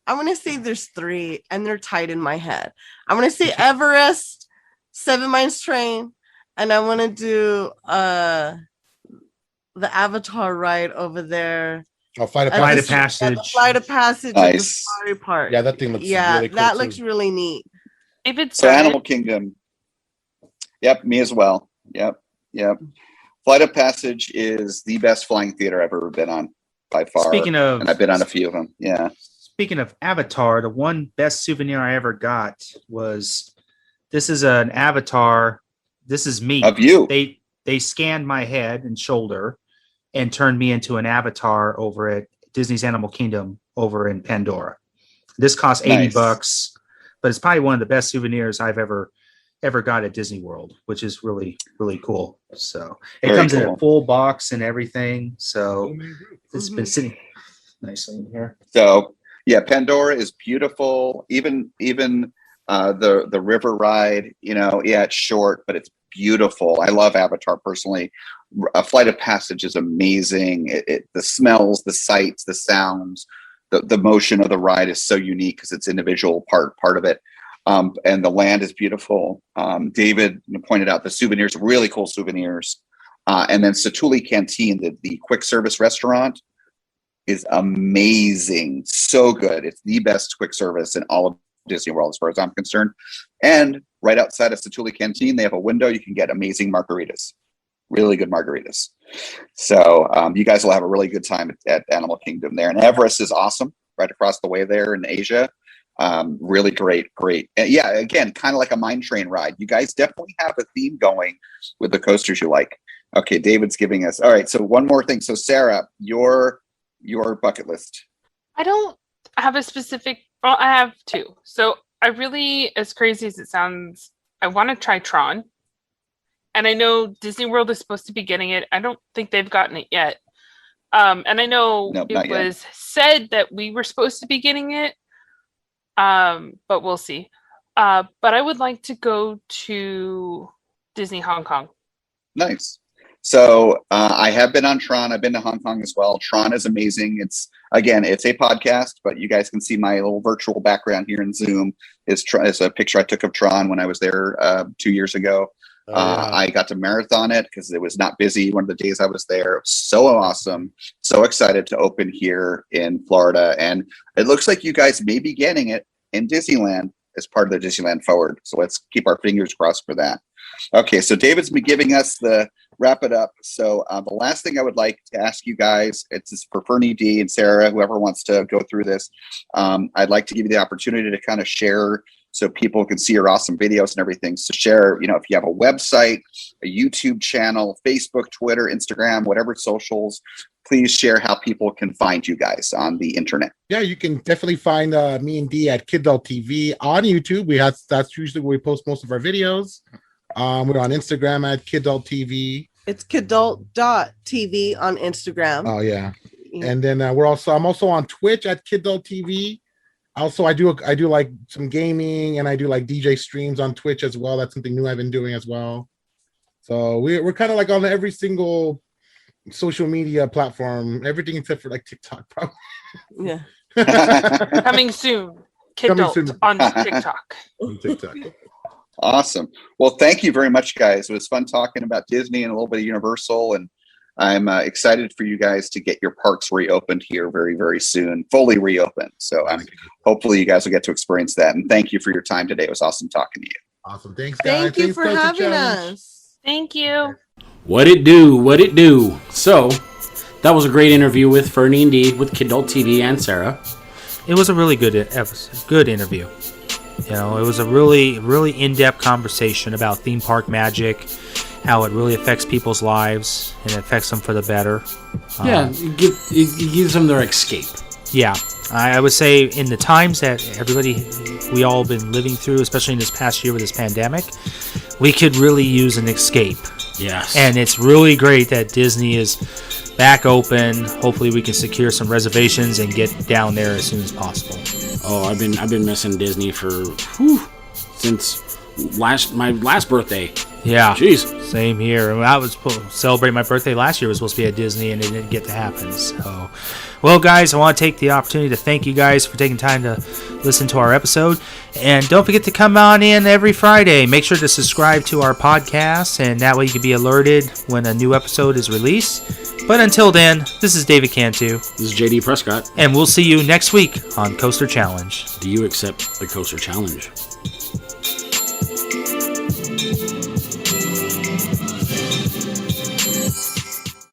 I want to say there's 3 and they're tied in my head. I want to say Everest, 7 Mines Train, and I want to do the Avatar ride over there. Oh, Flight of Flight of Passage. Passage. Yeah, the Flight of Passage at the safari park. Yeah, that thing looks really cool. That too. looks really neat. So Animal Kingdom. Yep, me as well. Yep. Flight of Passage is the best flying theater I've ever been on by far. And I've been on a few of them. Yeah. Speaking of Avatar, the one best souvenir I ever got was, this is an Avatar. This is me. Of you. They scanned my head and shoulder and turned me into an avatar over at Disney's Animal Kingdom over in Pandora. This cost $80, but it's probably one of the best souvenirs I've ever got at Disney World, which is really, really cool. So it comes in a full box and everything. So it's been sitting nicely in here. So yeah, Pandora is beautiful. Even the river ride, it's short, but it's beautiful. I love Avatar personally. A Flight of Passage is amazing. The smells, the sights, the sounds, the motion of the ride is so unique because it's individual part of it. And the land is beautiful. David pointed out the souvenirs, really cool souvenirs. And then Satuli Canteen, the quick service restaurant, is amazing. So good. It's the best quick service in all of Disney World as far as I'm concerned. And right outside of Satuli Canteen, they have a window. You can get amazing margaritas, really good margaritas. So you guys will have a really good time at Animal Kingdom there. And Everest is awesome, right across the way there in Asia. Really great. And yeah, again, kind of like a mine train ride. You guys definitely have a theme going with the coasters you like. Okay, David's giving us. All right, so one more thing. So Sarah, your bucket list. I don't have a specific. Well, I have 2. So I really, as crazy as it sounds, I want to try Tron. And I know Disney World is supposed to be getting it. I don't think they've gotten it yet. And I know it was said that we were supposed to be getting it. But we'll see. But I would like to go to Disney Hong Kong. Nice. So I have been on Tron. I've been to Hong Kong as well. Tron is amazing. It's a podcast, but you guys can see my little virtual background here in Zoom is a picture I took of Tron when I was there 2 years ago. I got to marathon it because it was not busy one of the days I was there. It was so awesome. So excited to open here in Florida. And it looks like you guys may be getting it in Disneyland as part of the Disneyland Forward. So let's keep our fingers crossed for that. Okay, so David's been giving us the wrap it up. So the last thing I would like to ask you guys, it's for Ferny Dee and Sarah, whoever wants to go through this. I'd like to give you the opportunity to kind of share so people can see your awesome videos and everything. So share, if you have a website, a YouTube channel, Facebook, Twitter, Instagram, whatever socials, please share how people can find you guys on the internet. Yeah, you can definitely find me and Dee at Kidult TV on YouTube. That's usually where we post most of our videos. We're on Instagram at Kidult TV. It's Kidult.tv on Instagram. Oh yeah. And then I'm also on Twitch at Kidult TV. Also, I do like some gaming and I do like DJ streams on Twitch as well. That's something new I've been doing as well. So we're kind of like on every single social media platform, everything except for like TikTok, probably. Yeah. Coming soon. Kidult on TikTok. On TikTok. Awesome. Well, thank you very much, guys. It was fun talking about Disney and a little bit of Universal, and I'm excited for you guys to get your parks reopened here very, very soon, fully reopened. So hopefully you guys will get to experience that. And thank you for your time today. It was awesome talking to you. Awesome. Thanks, guys. Thank you for having us. Thank you. What it do? So that was a great interview with Ferny and Dee with Kidult TV and Sarah. It was a really good interview. It was a really, really in-depth conversation about theme park magic, how it really affects people's lives and it affects them for the better. It gives them their escape. Yeah. I would say in the times that we all been living through, especially in this past year with this pandemic, we could really use an escape. Yes. And it's really great that Disney is back open. Hopefully we can secure some reservations and get down there as soon as possible. Oh, I've been missing Disney since my last birthday. Yeah. Jeez. Same here. I was celebrating my birthday last year. It was supposed to be at Disney, and it didn't get to happen. So, well, guys, I want to take the opportunity to thank you guys for taking time to listen to our episode. And don't forget to come on in every Friday. Make sure to subscribe to our podcast, and that way you can be alerted when a new episode is released. But until then, this is David Cantu. This is JD Prescott. And we'll see you next week on Coaster Challenge. Do you accept the Coaster Challenge?